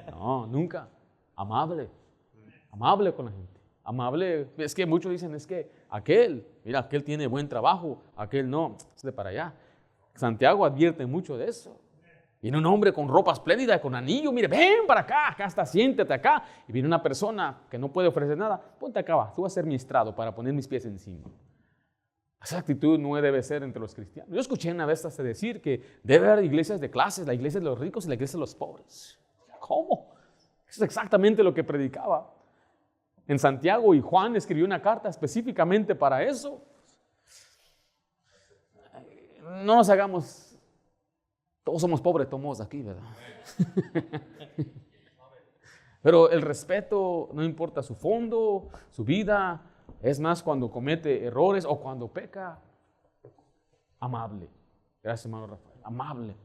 No, nunca. Amable. Amable con la gente. Amable. Es que muchos dicen, es que mira, aquel tiene buen trabajo, aquel no, es de para allá. Santiago advierte mucho de eso. Viene un hombre con ropa espléndida, con anillo, mire, ven para acá está, siéntate acá. Y viene una persona que no puede ofrecer nada, ponte acá, tú vas a ser mi estrado para poner mis pies encima. Esa actitud no debe ser entre los cristianos. Yo escuché una vez hasta decir que debe haber iglesias de clases, la iglesia de los ricos y la iglesia de los pobres. ¿Cómo? Eso es exactamente lo que predicaba. En Santiago, y Juan escribió una carta específicamente para eso. No nos hagamos... Todos somos pobres, todos aquí, ¿verdad? Pero el respeto no importa su fondo, su vida, es más cuando comete errores o cuando peca, amable. Gracias, hermano Rafael. Amable.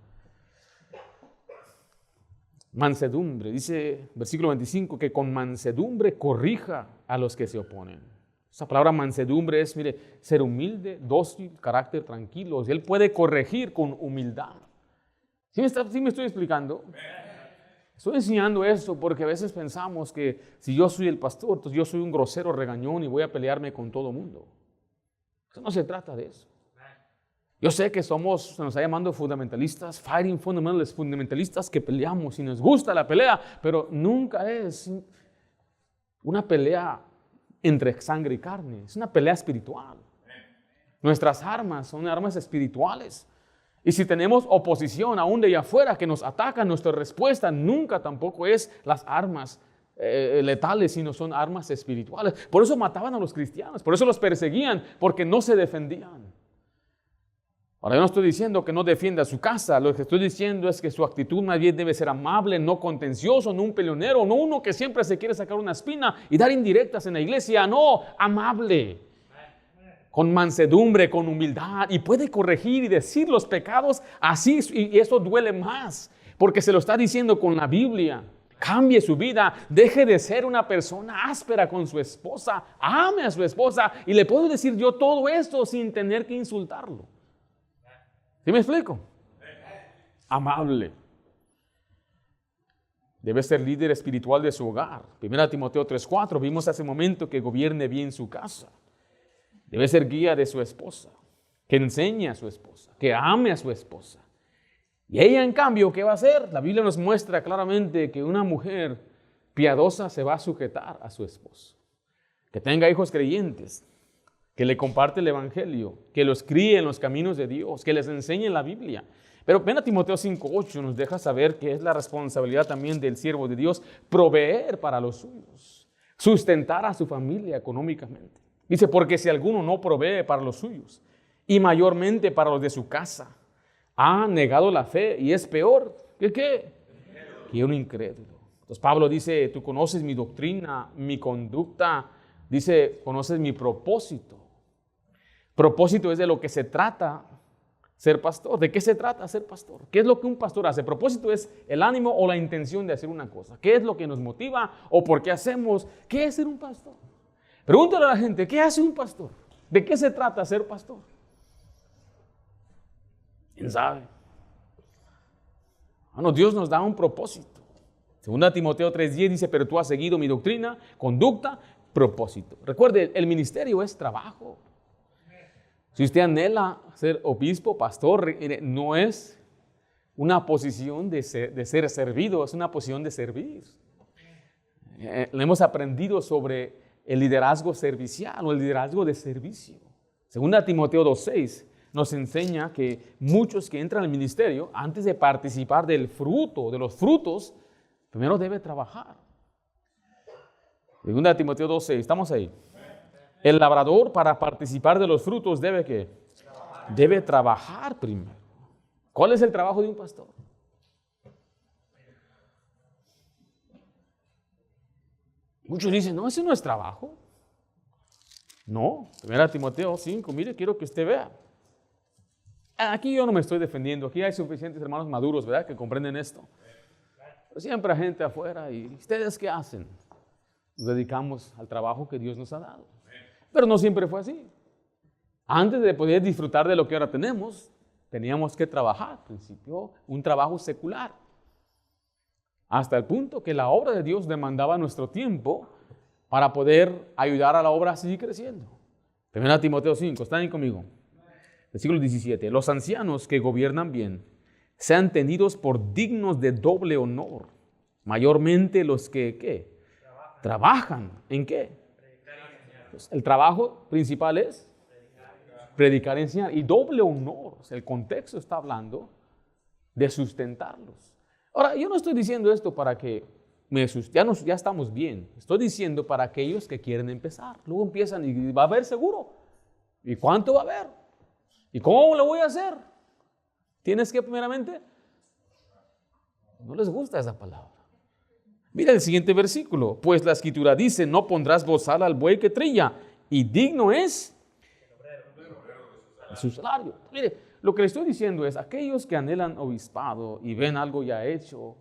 Mansedumbre, dice versículo 25, que con mansedumbre corrija a los que se oponen. Esa palabra mansedumbre es, mire, ser humilde, dócil, carácter tranquilo. Él puede corregir con humildad. ¿Sí me estoy explicando? Estoy enseñando esto porque a veces pensamos que si yo soy el pastor, entonces yo soy un grosero regañón y voy a pelearme con todo el mundo. Eso no se trata de eso. Yo sé que se nos está llamando fundamentalistas, fighting fundamentalists, fundamentalistas que peleamos y nos gusta la pelea, pero nunca es una pelea entre sangre y carne, es una pelea espiritual. Nuestras armas son armas espirituales. Y si tenemos oposición aún de allá afuera que nos atacan, nuestra respuesta nunca tampoco es las armas letales, sino son armas espirituales. Por eso mataban a los cristianos, por eso los perseguían, porque no se defendían. Ahora yo no estoy diciendo que no defienda su casa, lo que estoy diciendo es que su actitud más bien debe ser amable, no contencioso, no un peleonero, no uno que siempre se quiere sacar una espina y dar indirectas en la iglesia, no, amable. Con mansedumbre, con humildad, y puede corregir y decir los pecados así, y eso duele más, porque se lo está diciendo con la Biblia. Cambie su vida, deje de ser una persona áspera con su esposa, ame a su esposa, y le puedo decir yo todo esto sin tener que insultarlo. ¿Sí me explico? Amable. Debe ser líder espiritual de su hogar. 1 Timoteo 3:4, vimos hace un momento que gobierne bien su casa. Debe ser guía de su esposa, que enseñe a su esposa, que ame a su esposa. Y ella, en cambio, ¿qué va a hacer? La Biblia nos muestra claramente que una mujer piadosa se va a sujetar a su esposo. Que tenga hijos creyentes, que le comparte el evangelio, que los críe en los caminos de Dios, que les enseñe la Biblia. Pero ven a Timoteo 5:8, nos deja saber que es la responsabilidad también del siervo de Dios proveer para los suyos, sustentar a su familia económicamente. Dice, porque si alguno no provee para los suyos y mayormente para los de su casa, ha negado la fe y es peor que ¿qué? Que un incrédulo. Entonces Pablo dice, tú conoces mi doctrina, mi conducta, dice, conoces mi propósito. Propósito es de lo que se trata ser pastor. ¿De qué se trata ser pastor? ¿Qué es lo que un pastor hace? Propósito es el ánimo o la intención de hacer una cosa. ¿Qué es lo que nos motiva o por qué hacemos? ¿Qué es ser un pastor? Pregúntale a la gente, ¿qué hace un pastor? ¿De qué se trata ser pastor? ¿Quién sabe? Bueno, Dios nos da un propósito. 2 Timoteo 3:10 dice, pero tú has seguido mi doctrina, conducta, propósito. Recuerde, el ministerio es trabajo. Si usted anhela ser obispo, pastor, no es una posición de ser servido, es una posición de servir. Lo hemos aprendido sobre el liderazgo servicial o el liderazgo de servicio. 2 Timoteo 2:6 nos enseña que muchos que entran al ministerio, antes de participar del fruto, de los frutos, primero debe trabajar. 2 Timoteo 2:6, ¿estamos ahí? El labrador para participar de los frutos debe ¿qué? Debe trabajar primero. ¿Cuál es el trabajo de un pastor? Muchos dicen, no, ese no es trabajo. No, 1 Timoteo 5, mire, quiero que usted vea. Aquí yo no me estoy defendiendo, aquí hay suficientes hermanos maduros, ¿verdad?, que comprenden esto. Pero siempre hay gente afuera y ¿ustedes qué hacen? nos dedicamos al trabajo que Dios nos ha dado. Pero no siempre fue así. Antes de poder disfrutar de lo que ahora tenemos, teníamos que trabajar, al principio, un trabajo secular. Hasta el punto que la obra de Dios demandaba nuestro tiempo para poder ayudar a la obra a seguir creciendo. 1 Timoteo 5, ¿están ahí conmigo? Versículo 17. Los ancianos que gobiernan bien sean tenidos por dignos de doble honor, mayormente los que, ¿qué? Trabajan. ¿En qué? Pues el trabajo principal es predicar y enseñar. Y doble honor, o sea, el contexto está hablando de sustentarlos. Ahora, yo no estoy diciendo esto para que ya estamos bien. Estoy diciendo para aquellos que quieren empezar. Luego empiezan y va a haber seguro. ¿Y cuánto va a haber? ¿Y cómo lo voy a hacer? Tienes que primeramente, no les gusta esa palabra. Mira el siguiente versículo. Pues la escritura dice, no pondrás bozal al buey que trilla, y digno es su salario. Mire, lo que le estoy diciendo es, aquellos que anhelan obispado y ven algo ya hecho,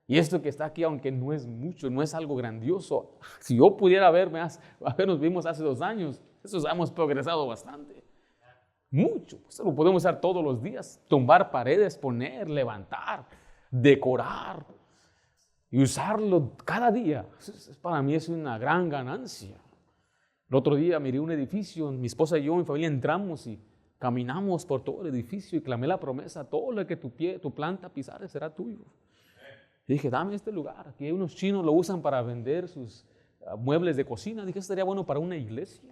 y esto que está aquí, aunque no es mucho, no es algo grandioso, si yo pudiera verme, apenas vimos hace 2 años, eso hemos progresado bastante. Mucho, eso lo podemos hacer todos los días, tumbar paredes, poner, levantar, decorar y usarlo cada día. Para mí es una gran ganancia. El otro día miré un edificio, mi esposa y yo, mi familia entramos y caminamos por todo el edificio y clamé la promesa, todo lo que tu planta pisare será tuyo. Y dije, dame este lugar, aquí hay unos chinos lo usan para vender sus muebles de cocina, dije, estaría bueno para una iglesia.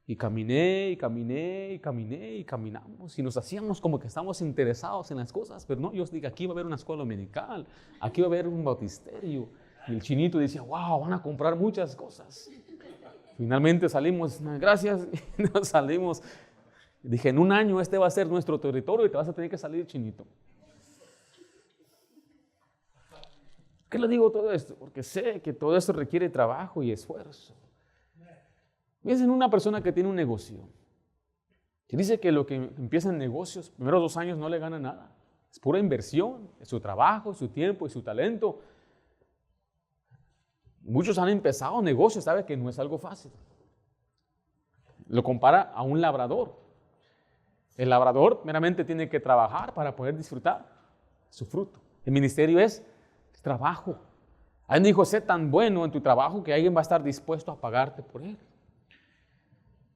Y caminé, y caminé, y caminé, y caminamos, y nos hacíamos como que estábamos interesados en las cosas, pero no, yo dije, aquí va a haber una escuela dominical, aquí va a haber un bautisterio. Y el chinito decía, wow, van a comprar muchas cosas. Finalmente salimos, gracias, y nos salimos. Dije, en 1 año este va a ser nuestro territorio y te vas a tener que salir, chinito. ¿Qué le digo todo esto? Porque sé que todo esto requiere trabajo y esfuerzo. Piensen en una persona que tiene un negocio, que dice que lo que empieza en negocios, los primeros 2 años no le gana nada. Es pura inversión, es su trabajo, su tiempo y su talento. Muchos han empezado negocios, sabe que no es algo fácil. Lo compara a un labrador. El labrador meramente tiene que trabajar para poder disfrutar su fruto. El ministerio es trabajo. Alguien dijo, sé tan bueno en tu trabajo que alguien va a estar dispuesto a pagarte por él.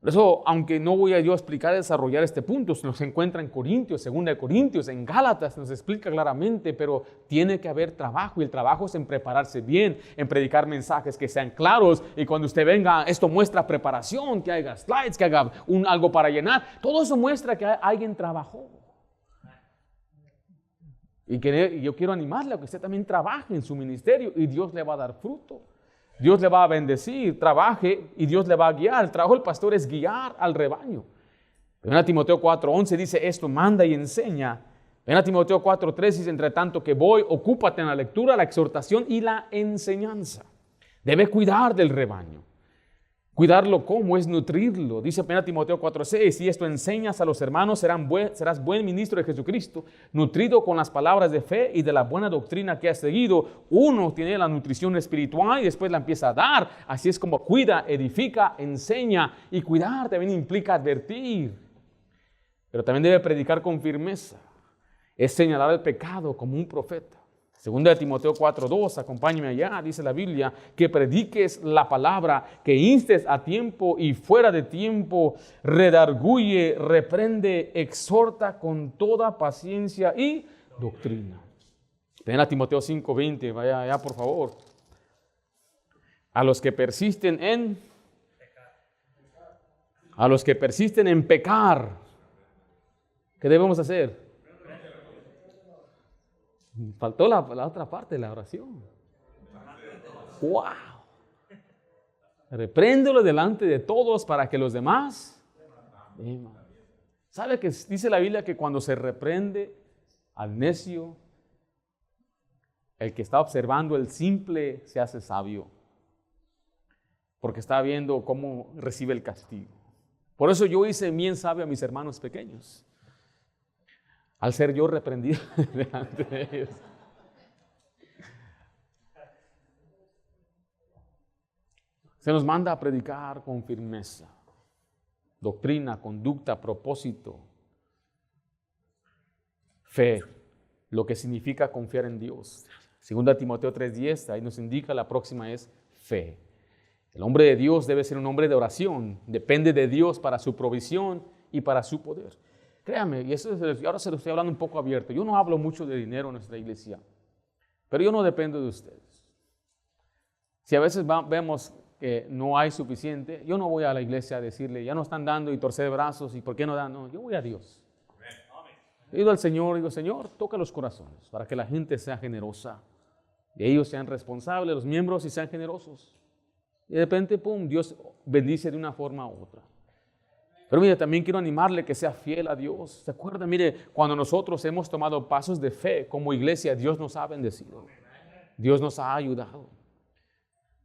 Por eso, aunque no voy a yo explicar, desarrollar este punto, se nos encuentra en Corintios, 2 Corintios, en Gálatas, nos explica claramente, pero tiene que haber trabajo, y el trabajo es en prepararse bien, en predicar mensajes que sean claros, y cuando usted venga, esto muestra preparación, que haga slides, que haga algo para llenar, todo eso muestra que alguien trabajó. Y yo quiero animarle a que usted también trabaje en su ministerio, y Dios le va a dar fruto. Dios le va a bendecir, trabaje y Dios le va a guiar. El trabajo del pastor es guiar al rebaño. 1 Timoteo 4:11 dice esto, manda y enseña. 1 Timoteo 4:3 dice, entre tanto que voy, ocúpate en la lectura, la exhortación y la enseñanza. Debe cuidar del rebaño. Cuidarlo, ¿cómo? Es nutrirlo. Dice 1 Timoteo 4:6, si esto enseñas a los hermanos, serás buen ministro de Jesucristo, nutrido con las palabras de fe y de la buena doctrina que has seguido. Uno tiene la nutrición espiritual y después la empieza a dar. Así es como cuida, edifica, enseña. Y cuidar también implica advertir. Pero también debe predicar con firmeza. Es señalar el pecado como un profeta. 2 Timoteo 4:2, acompáñeme allá, dice la Biblia, que prediques la palabra, que instes a tiempo y fuera de tiempo, redarguye, reprende, exhorta con toda paciencia y doctrina. 1 Timoteo 5:20, vaya allá por favor. A los que persisten en pecar, ¿qué debemos hacer? Faltó la otra parte de la oración. ¡Wow! Repréndelo delante de todos para que los demás teman. ¿Sabe que dice la Biblia que cuando se reprende al necio, el que está observando el simple se hace sabio? Porque está viendo cómo recibe el castigo. Por eso yo hice bien sabio a mis hermanos pequeños, al ser yo reprendido delante de ellos. Se nos manda a predicar con firmeza. Doctrina, conducta, propósito, fe, lo que significa confiar en Dios. 2 Timoteo 3:10, ahí nos indica, la próxima es fe. El hombre de Dios debe ser un hombre de oración, depende de Dios para su provisión y para su poder. Créame, y ahora se lo estoy hablando un poco abierto. Yo no hablo mucho de dinero en nuestra iglesia, pero yo no dependo de ustedes. Si a veces vemos que no hay suficiente, yo no voy a la iglesia a decirle, ya no están dando y torcer brazos, y por qué no dan. No, yo voy a Dios. He ido al Señor y digo, Señor, toca los corazones para que la gente sea generosa. Y ellos sean responsables, los miembros, y sean generosos. Y de repente, pum, Dios bendice de una forma u otra. Pero mire, también quiero animarle que sea fiel a Dios. ¿Se acuerda? Mire, cuando nosotros hemos tomado pasos de fe como iglesia, Dios nos ha bendecido. Dios nos ha ayudado.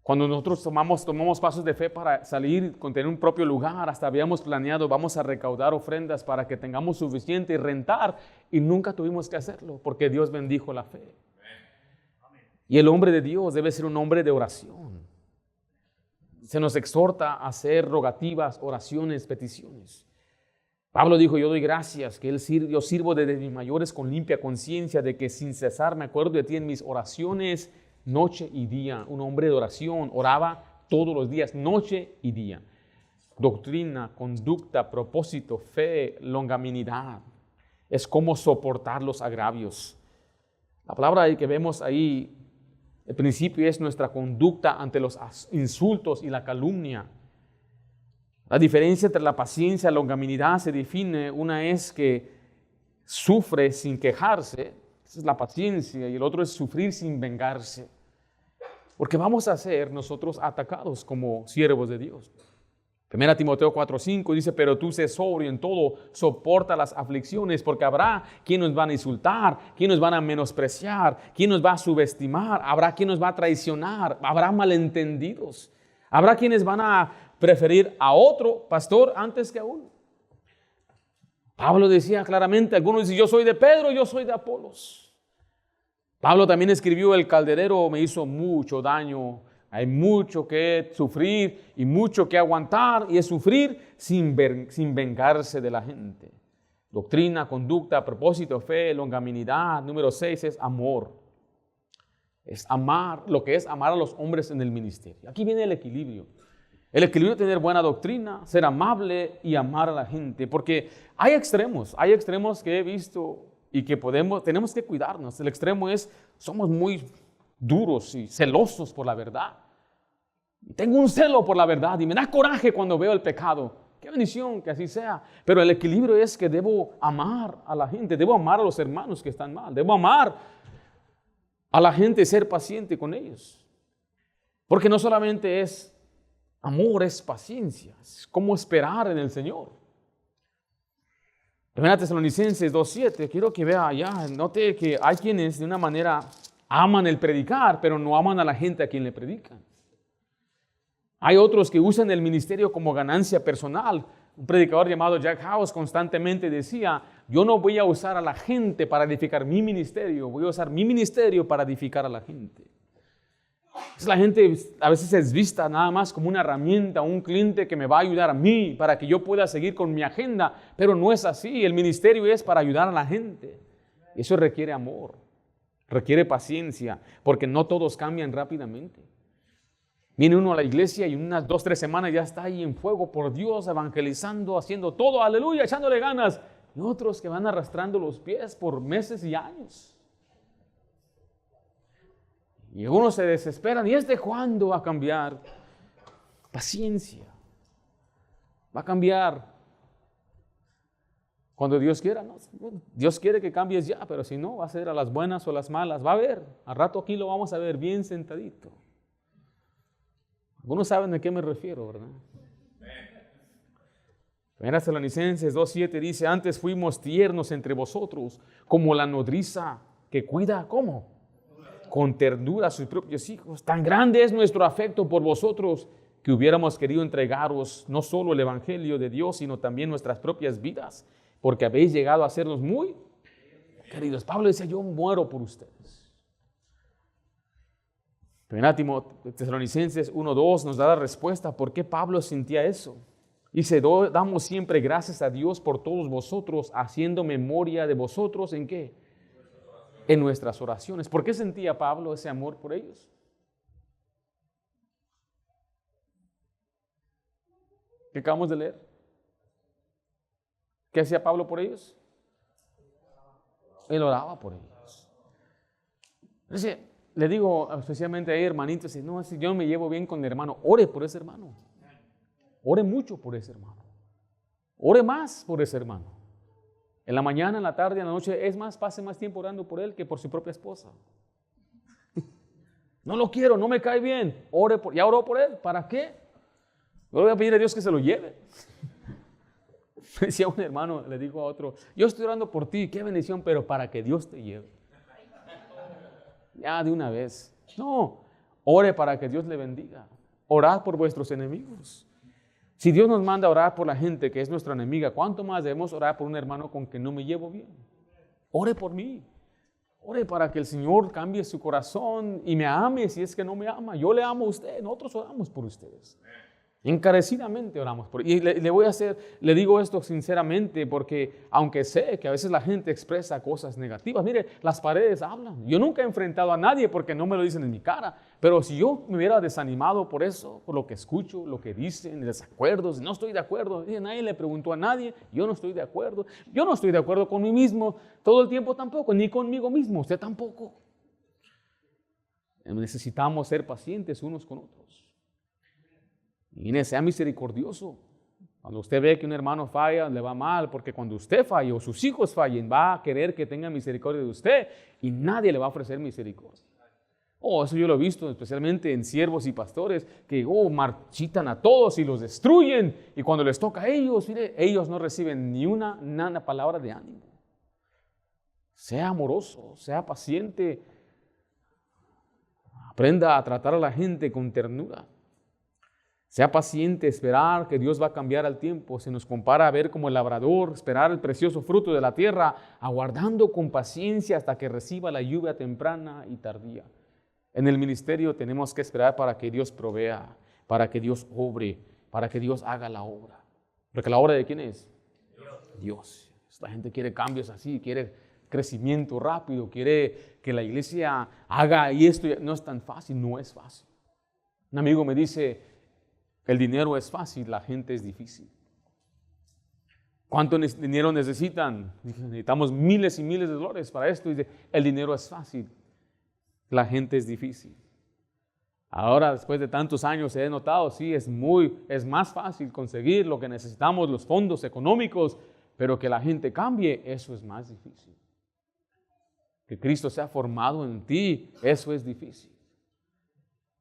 Cuando nosotros tomamos pasos de fe para salir, con tener un propio lugar, hasta habíamos planeado, vamos a recaudar ofrendas para que tengamos suficiente y rentar, y nunca tuvimos que hacerlo, porque Dios bendijo la fe. Y el hombre de Dios debe ser un hombre de oración. Se nos exhorta a hacer rogativas, oraciones, peticiones. Pablo dijo, yo doy gracias, que yo sirvo desde mis mayores con limpia conciencia, de que sin cesar me acuerdo de ti en mis oraciones, noche y día. Un hombre de oración, oraba todos los días, noche y día. Doctrina, conducta, propósito, fe, longanimidad. Es como soportar los agravios. La palabra que vemos ahí, el principio es nuestra conducta ante los insultos y la calumnia. La diferencia entre la paciencia y la longanimidad se define. Una es que sufre sin quejarse, esa es la paciencia, y el otro es sufrir sin vengarse. Porque vamos a ser nosotros atacados como siervos de Dios. 1 Timoteo 4:5 dice, pero tú sé sobrio en todo, soporta las aflicciones, porque habrá quien nos van a insultar, quien nos van a menospreciar, quien nos va a subestimar, habrá quien nos va a traicionar, habrá malentendidos, habrá quienes van a preferir a otro pastor antes que a uno. Pablo decía claramente, algunos dicen, yo soy de Pedro, yo soy de Apolos. Pablo también escribió, el calderero me hizo mucho daño. Hay mucho que sufrir y mucho que aguantar, y es sufrir sin vengarse de la gente. Doctrina, conducta, propósito, fe, longanimidad. Número 6 es amor. Es amar, lo que es amar a los hombres en el ministerio. Aquí viene el equilibrio. El equilibrio de tener buena doctrina, ser amable y amar a la gente. Porque hay extremos que he visto y que tenemos que cuidarnos. El extremo es, somos muy duros y celosos por la verdad. Tengo un celo por la verdad y me da coraje cuando veo el pecado. Qué bendición que así sea. Pero el equilibrio es que debo amar a la gente, debo amar a los hermanos que están mal, debo amar a la gente y ser paciente con ellos. Porque no solamente es amor, es paciencia, es como esperar en el Señor. 1 Tesalonicenses 2:7, quiero que vea allá, note que hay quienes de una manera aman el predicar, pero no aman a la gente a quien le predican. Hay otros que usan el ministerio como ganancia personal. Un predicador llamado Jack House constantemente decía, yo no voy a usar a la gente para edificar mi ministerio, voy a usar mi ministerio para edificar a la gente. La gente a veces es vista nada más como una herramienta, un cliente que me va a ayudar a mí para que yo pueda seguir con mi agenda, pero no es así. El ministerio es para ayudar a la gente. Eso requiere amor, requiere paciencia, porque no todos cambian rápidamente. Viene uno a la iglesia y en unas 2-3 semanas ya está ahí en fuego por Dios, evangelizando, haciendo todo, aleluya, echándole ganas. Y otros que van arrastrando los pies por meses y años. Y algunos se desesperan. ¿Y desde cuándo va a cambiar? Paciencia. Va a cambiar cuando Dios quiera, ¿no? Dios quiere que cambies ya, pero si no, va a ser a las buenas o las malas. Va a ver. Al rato aquí lo vamos a ver bien sentadito. Algunos saben de qué me refiero, ¿verdad? 1 Tesalonicenses 2:7 dice, antes fuimos tiernos entre vosotros, como la nodriza que cuida, ¿cómo? Con ternura a sus propios hijos. Tan grande es nuestro afecto por vosotros que hubiéramos querido entregaros no solo el evangelio de Dios, sino también nuestras propias vidas, porque habéis llegado a sernos muy queridos. Pablo decía, yo muero por ustedes. Primera Tesalonicenses 1:2 nos da la respuesta por qué Pablo sentía eso. Dice, damos siempre gracias a Dios por todos vosotros, haciendo memoria de vosotros, ¿en qué? En nuestras oraciones. ¿Por qué sentía Pablo ese amor por ellos? ¿Qué acabamos de leer? ¿Qué hacía Pablo por ellos? Él oraba por ellos. Entonces, le digo especialmente a hermanitos, no, si yo no me llevo bien con mi hermano, ore por ese hermano. Ore mucho por ese hermano. Ore más por ese hermano. En la mañana, en la tarde, en la noche, es más, pase más tiempo orando por él que por su propia esposa. No lo quiero, no me cae bien. Ya oró por él, ¿para qué? Le voy a pedir a Dios que se lo lleve. Decía un hermano, le dijo a otro, yo estoy orando por ti, qué bendición, pero para que Dios te lleve. Ya de una vez. No, ore para que Dios le bendiga. Orad por vuestros enemigos. Si Dios nos manda a orar por la gente que es nuestra enemiga, ¿cuánto más debemos orar por un hermano con quien no me llevo bien? Ore por mí. Ore para que el Señor cambie su corazón y me ame si es que no me ama. Yo le amo a usted, nosotros oramos por ustedes. Encarecidamente oramos por él. Y le digo esto sinceramente porque aunque sé que a veces la gente expresa cosas negativas, mire, las paredes hablan. Yo nunca he enfrentado a nadie porque no me lo dicen en mi cara, pero si yo me hubiera desanimado por eso, por lo que escucho, lo que dicen, desacuerdos, no estoy de acuerdo, nadie le preguntó a nadie, yo no estoy de acuerdo. Yo no estoy de acuerdo con mí mismo todo el tiempo tampoco, ni conmigo mismo, usted tampoco. Necesitamos ser pacientes unos con otros. Y sea misericordioso. Cuando usted ve que un hermano falla, le va mal, porque cuando usted falle o sus hijos fallen, va a querer que tengan misericordia de usted y nadie le va a ofrecer misericordia. Eso yo lo he visto especialmente en siervos y pastores que marchitan a todos y los destruyen, y cuando les toca a ellos, mire, ellos no reciben ni una palabra de ánimo. Sea amoroso, sea paciente, aprenda a tratar a la gente con ternura. Sea paciente, esperar que Dios va a cambiar al tiempo. Se nos compara a ver como el labrador, esperar el precioso fruto de la tierra, aguardando con paciencia hasta que reciba la lluvia temprana y tardía. En el ministerio tenemos que esperar para que Dios provea, para que Dios obre, para que Dios haga la obra. Porque la obra ¿de quién es? Dios. La gente quiere cambios así, quiere crecimiento rápido, quiere que la iglesia haga y esto. No es tan fácil, no es fácil. Un amigo me dice, el dinero es fácil, la gente es difícil. ¿Cuánto dinero necesitan? Necesitamos miles y miles de dólares para esto. Dice, el dinero es fácil, la gente es difícil. Ahora, después de tantos años, he notado, sí, es más fácil conseguir lo que necesitamos, los fondos económicos, pero que la gente cambie, eso es más difícil. Que Cristo sea formado en ti, eso es difícil.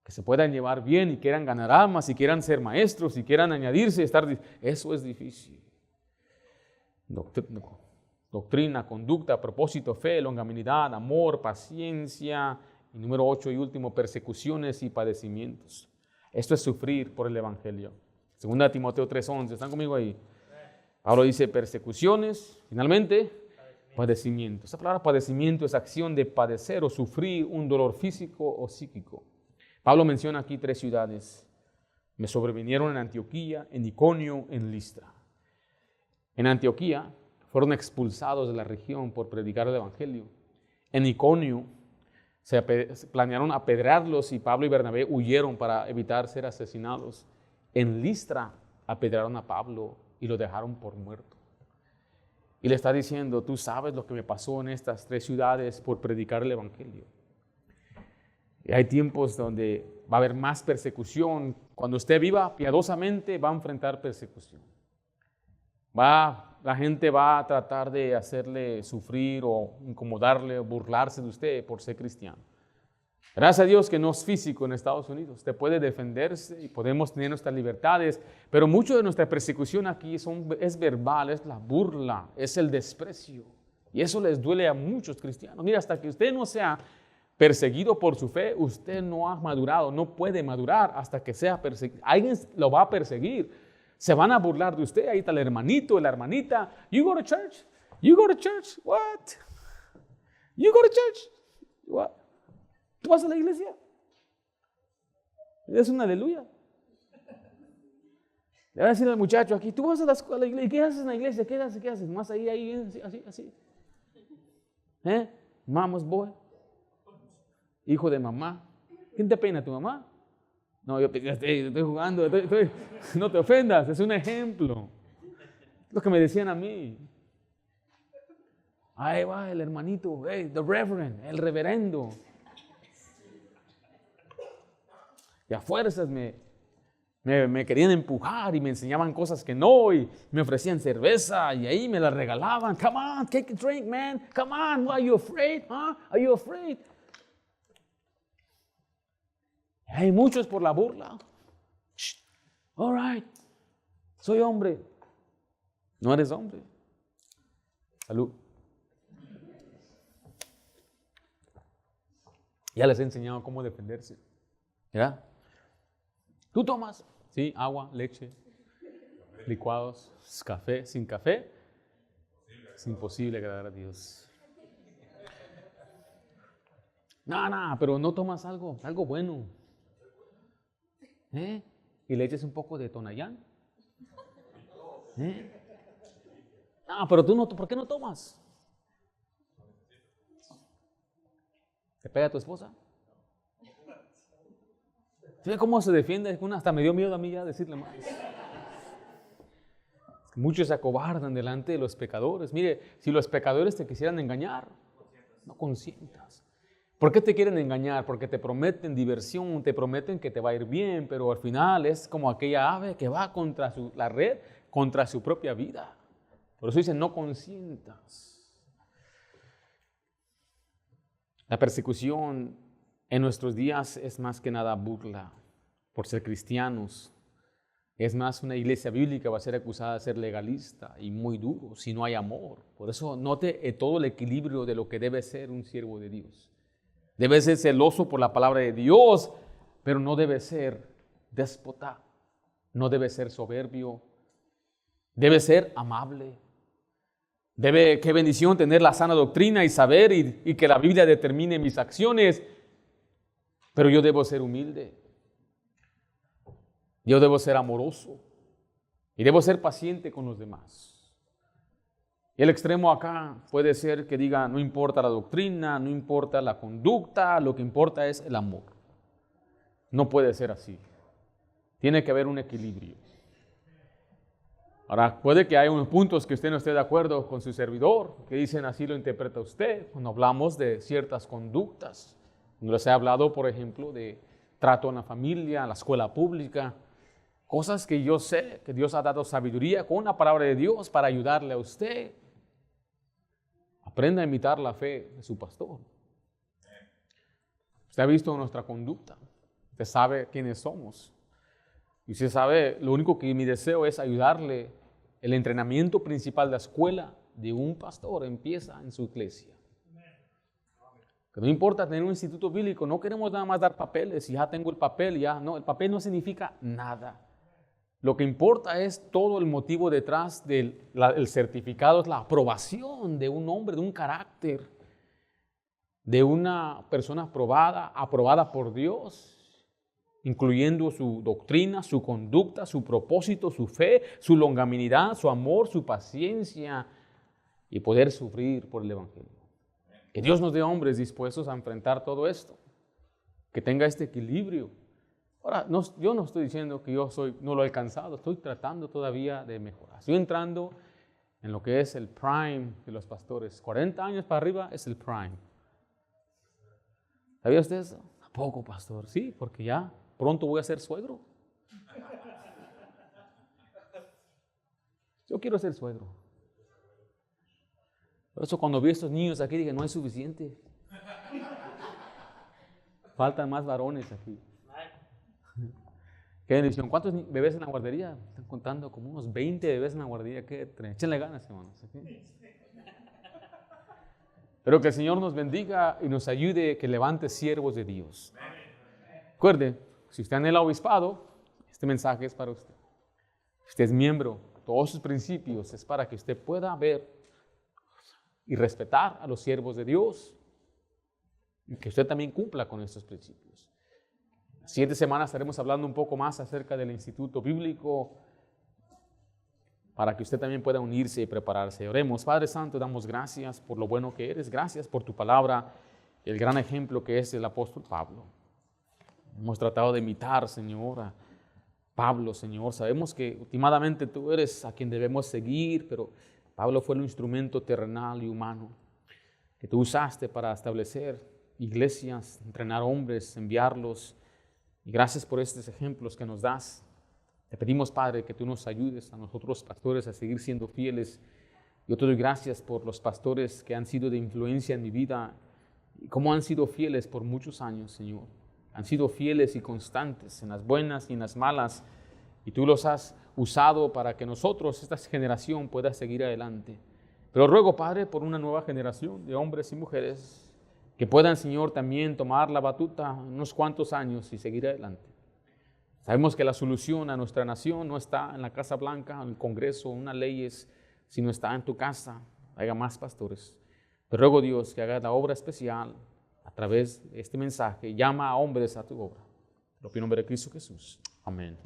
Que se puedan llevar bien y quieran ganar almas y quieran ser maestros y quieran añadirse, eso es difícil. Doctrina, conducta, propósito, fe, longanimidad, amor, paciencia y número 8 y último, persecuciones y padecimientos. Esto es sufrir por el Evangelio. 2 Timoteo 3:11, ¿están conmigo ahí? Pablo dice persecuciones, finalmente padecimientos. Esta palabra padecimiento es acción de padecer o sufrir un dolor físico o psíquico. Pablo menciona aquí 3 ciudades. Me sobrevinieron en Antioquía, en Iconio, en Listra. En Antioquía fueron expulsados de la región por predicar el Evangelio. En Iconio se planearon apedrearlos y Pablo y Bernabé huyeron para evitar ser asesinados. En Listra apedrearon a Pablo y lo dejaron por muerto. Y le está diciendo, tú sabes lo que me pasó en estas 3 ciudades por predicar el Evangelio. Y hay tiempos donde va a haber más persecución. Cuando usted viva piadosamente, va a enfrentar persecución. La gente va a tratar de hacerle sufrir o incomodarle o burlarse de usted por ser cristiano. Gracias a Dios que no es físico en Estados Unidos. Usted puede defenderse y podemos tener nuestras libertades, pero mucho de nuestra persecución aquí es verbal, es la burla, es el desprecio. Y eso les duele a muchos cristianos. Mira, hasta que usted no sea perseguido por su fe, usted no ha madurado, no puede madurar hasta que sea perseguido. Alguien lo va a perseguir. Se van a burlar de usted. Ahí está el hermanito, la hermanita. You go to church? You go to church? What? You go to church? What? ¿Tú vas a la iglesia? Es un aleluya. Le voy a decir al muchacho aquí, tú vas a la escuela, ¿qué haces en la iglesia? ¿Qué haces? Más ahí, así. Mama's boy. Hijo de mamá. ¿Quién te peina, tu mamá? No, yo estoy jugando, no te ofendas, es un ejemplo. Lo que me decían a mí. Ahí va el hermanito, the reverend, el reverendo. Y a fuerzas me querían empujar y me enseñaban cosas que no, y me ofrecían cerveza y ahí me la regalaban. Come on, take a drink, man. Come on, why are you afraid? Huh? Are you afraid? Hay muchos por la burla. Shh. All right, soy hombre. No eres hombre. Salud. Ya les he enseñado cómo defenderse. ¿Ya? ¿Tú tomas? Sí, agua, leche, licuados, café. Sin café es imposible agradar a Dios. No, pero no tomas algo bueno. Y le eches un poco de Tonayán. No, pero tú no, ¿por qué no tomas? ¿Te pega tu esposa? ¿Fíjate cómo se defiende? Hasta me dio miedo a mí ya decirle más. Muchos se acobardan delante de los pecadores. Mire, si los pecadores te quisieran engañar, no consientas. ¿Por qué te quieren engañar? Porque te prometen diversión, te prometen que te va a ir bien, pero al final es como aquella ave que va contra la red, contra su propia vida. Por eso dicen, no consientas. La persecución en nuestros días es más que nada burla por ser cristianos. Es más, una iglesia bíblica va a ser acusada de ser legalista y muy duro si no hay amor. Por eso note todo el equilibrio de lo que debe ser un siervo de Dios. Debe ser celoso por la palabra de Dios, pero no debe ser déspota, no debe ser soberbio, debe ser amable. Qué bendición tener la sana doctrina y saber y que la Biblia determine mis acciones, pero yo debo ser humilde. Yo debo ser amoroso y debo ser paciente con los demás. Y el extremo acá puede ser que diga, no importa la doctrina, no importa la conducta, lo que importa es el amor. No puede ser así. Tiene que haber un equilibrio. Ahora, puede que haya unos puntos que usted no esté de acuerdo con su servidor, que dicen así lo interpreta usted, cuando hablamos de ciertas conductas. Cuando les he hablado, por ejemplo, de trato en la familia, en la escuela pública, cosas que yo sé que Dios ha dado sabiduría con la palabra de Dios para ayudarle a usted. Aprenda a imitar la fe de su pastor. Usted ha visto nuestra conducta. Usted sabe quiénes somos. Y usted sabe, lo único que mi deseo es ayudarle. El entrenamiento principal de la escuela de un pastor empieza en su iglesia. Que no importa tener un instituto bíblico, no queremos nada más dar papeles. Ya tengo el papel, ya. No, el papel no significa nada. Lo que importa es todo el motivo detrás del certificado, es la aprobación de un hombre, de un carácter, de una persona aprobada por Dios, incluyendo su doctrina, su conducta, su propósito, su fe, su longanimidad, su amor, su paciencia y poder sufrir por el Evangelio. Que Dios nos dé hombres dispuestos a enfrentar todo esto, que tenga este equilibrio. Ahora, yo no estoy diciendo que no lo he alcanzado, estoy tratando todavía de mejorar. Estoy entrando en lo que es el prime de los pastores. 40 años para arriba es el prime. ¿Sabía usted eso? ¿A poco, pastor? Sí, porque ya pronto voy a ser suegro. Yo quiero ser suegro. Por eso cuando vi a estos niños aquí dije, no es suficiente. Faltan más varones aquí. Qué bendición. ¿Cuántos bebés en la guardería? Están contando como unos 20 bebés en la guardería. Échenle ganas, hermanos. ¿Okay? Pero que el Señor nos bendiga y nos ayude que levante siervos de Dios. Recuerde, si usted anhela obispado, este mensaje es para usted. Si usted es miembro, todos sus principios es para que usted pueda ver y respetar a los siervos de Dios y que usted también cumpla con estos principios. La siguiente semana estaremos hablando un poco más acerca del Instituto Bíblico para que usted también pueda unirse y prepararse. Oremos. Padre Santo, damos gracias por lo bueno que eres. Gracias por tu palabra, el gran ejemplo que es el apóstol Pablo. Hemos tratado de imitar, Señor, a Pablo, Señor. Sabemos que últimamente tú eres a quien debemos seguir, pero Pablo fue el instrumento terrenal y humano que tú usaste para establecer iglesias, entrenar hombres, enviarlos. Y gracias por estos ejemplos que nos das. Te pedimos, Padre, que tú nos ayudes a nosotros, pastores, a seguir siendo fieles. Yo te doy gracias por los pastores que han sido de influencia en mi vida y cómo han sido fieles por muchos años, Señor. Han sido fieles y constantes en las buenas y en las malas, y tú los has usado para que nosotros, esta generación, pueda seguir adelante. Pero ruego, Padre, por una nueva generación de hombres y mujeres que puedan, Señor, también tomar la batuta unos cuantos años y seguir adelante. Sabemos que la solución a nuestra nación no está en la Casa Blanca, en el Congreso, en unas leyes, sino está en tu casa. Haya más pastores. Te ruego, Dios, que haga la obra especial a través de este mensaje. Llama a hombres a tu obra. En el nombre de Cristo Jesús. Amén.